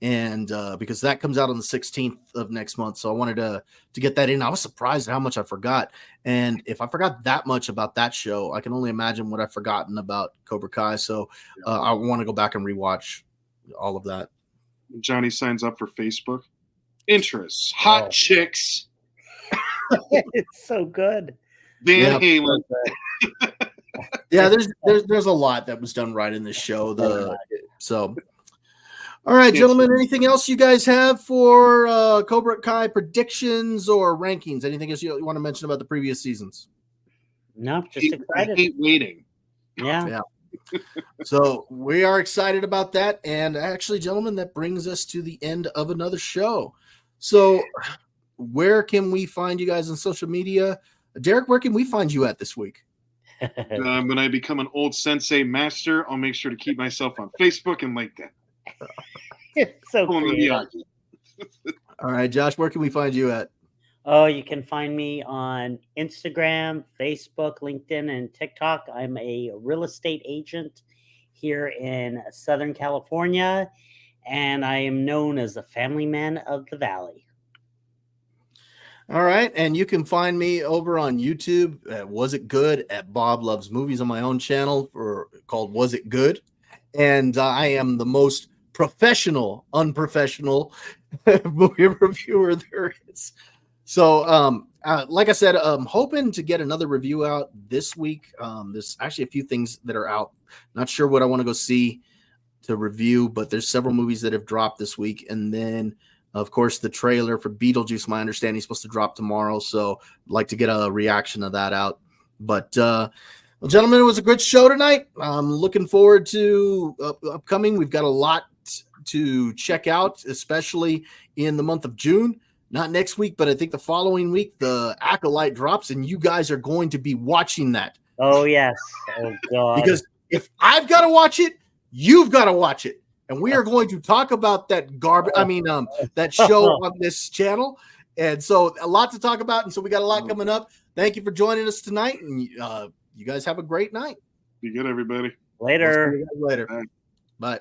and because that comes out on the 16th of next month, so I wanted to get that in. I was surprised at how much I forgot, and if I forgot that much about that show, I can only imagine what I've forgotten about Cobra Kai. So I want to go back and rewatch all of that.
Johnny signs up for Facebook. Interests, hot chicks.
It's so good.
Van Halen.
Yeah, there's a lot that was done right in this show. All right, gentlemen. Anything else you guys have for Cobra Kai predictions or rankings? Anything else you want to mention about the previous seasons?
No, just excited.
I hate waiting.
Yeah.
So we are excited about that. And actually, gentlemen, that brings us to the end of another show. So where can we find you guys on social media? Derek, where can we find you at this week?
When I become an old sensei master, I'll make sure to keep myself on Facebook and LinkedIn.
It's so creative.
All right, Josh, where can we find you at?
Oh, you can find me on Instagram, Facebook, LinkedIn, and TikTok. I'm a real estate agent here in Southern California, and I am known as the family man of the Valley.
All right, and you can find me over on YouTube at Was It Good at Bob Loves Movies on my own channel called Was It Good, and I am the most professional, unprofessional movie reviewer there is. So, like I said, I'm hoping to get another review out this week. There's actually a few things that are out. Not sure what I want to go see to review, but there's several movies that have dropped this week. And then, of course, the trailer for Beetlejuice, my understanding, is supposed to drop tomorrow. So I'd like to get a reaction of that out. But, well, gentlemen, it was a good show tonight. I'm looking forward to upcoming. We've got a lot to check out, especially in the month of June. Not next week, but I think the following week, the Acolyte drops, and you guys are going to be watching that.
Oh, yes. Oh, God.
Because if I've got to watch it, you've got to watch it. And we are going to talk about that that show on this channel. And so a lot to talk about. And so we got a lot coming up. Thank you for joining us tonight. And you guys have a great night.
Be good, everybody.
Later.
We'll see you guys later.
Bye.
Bye.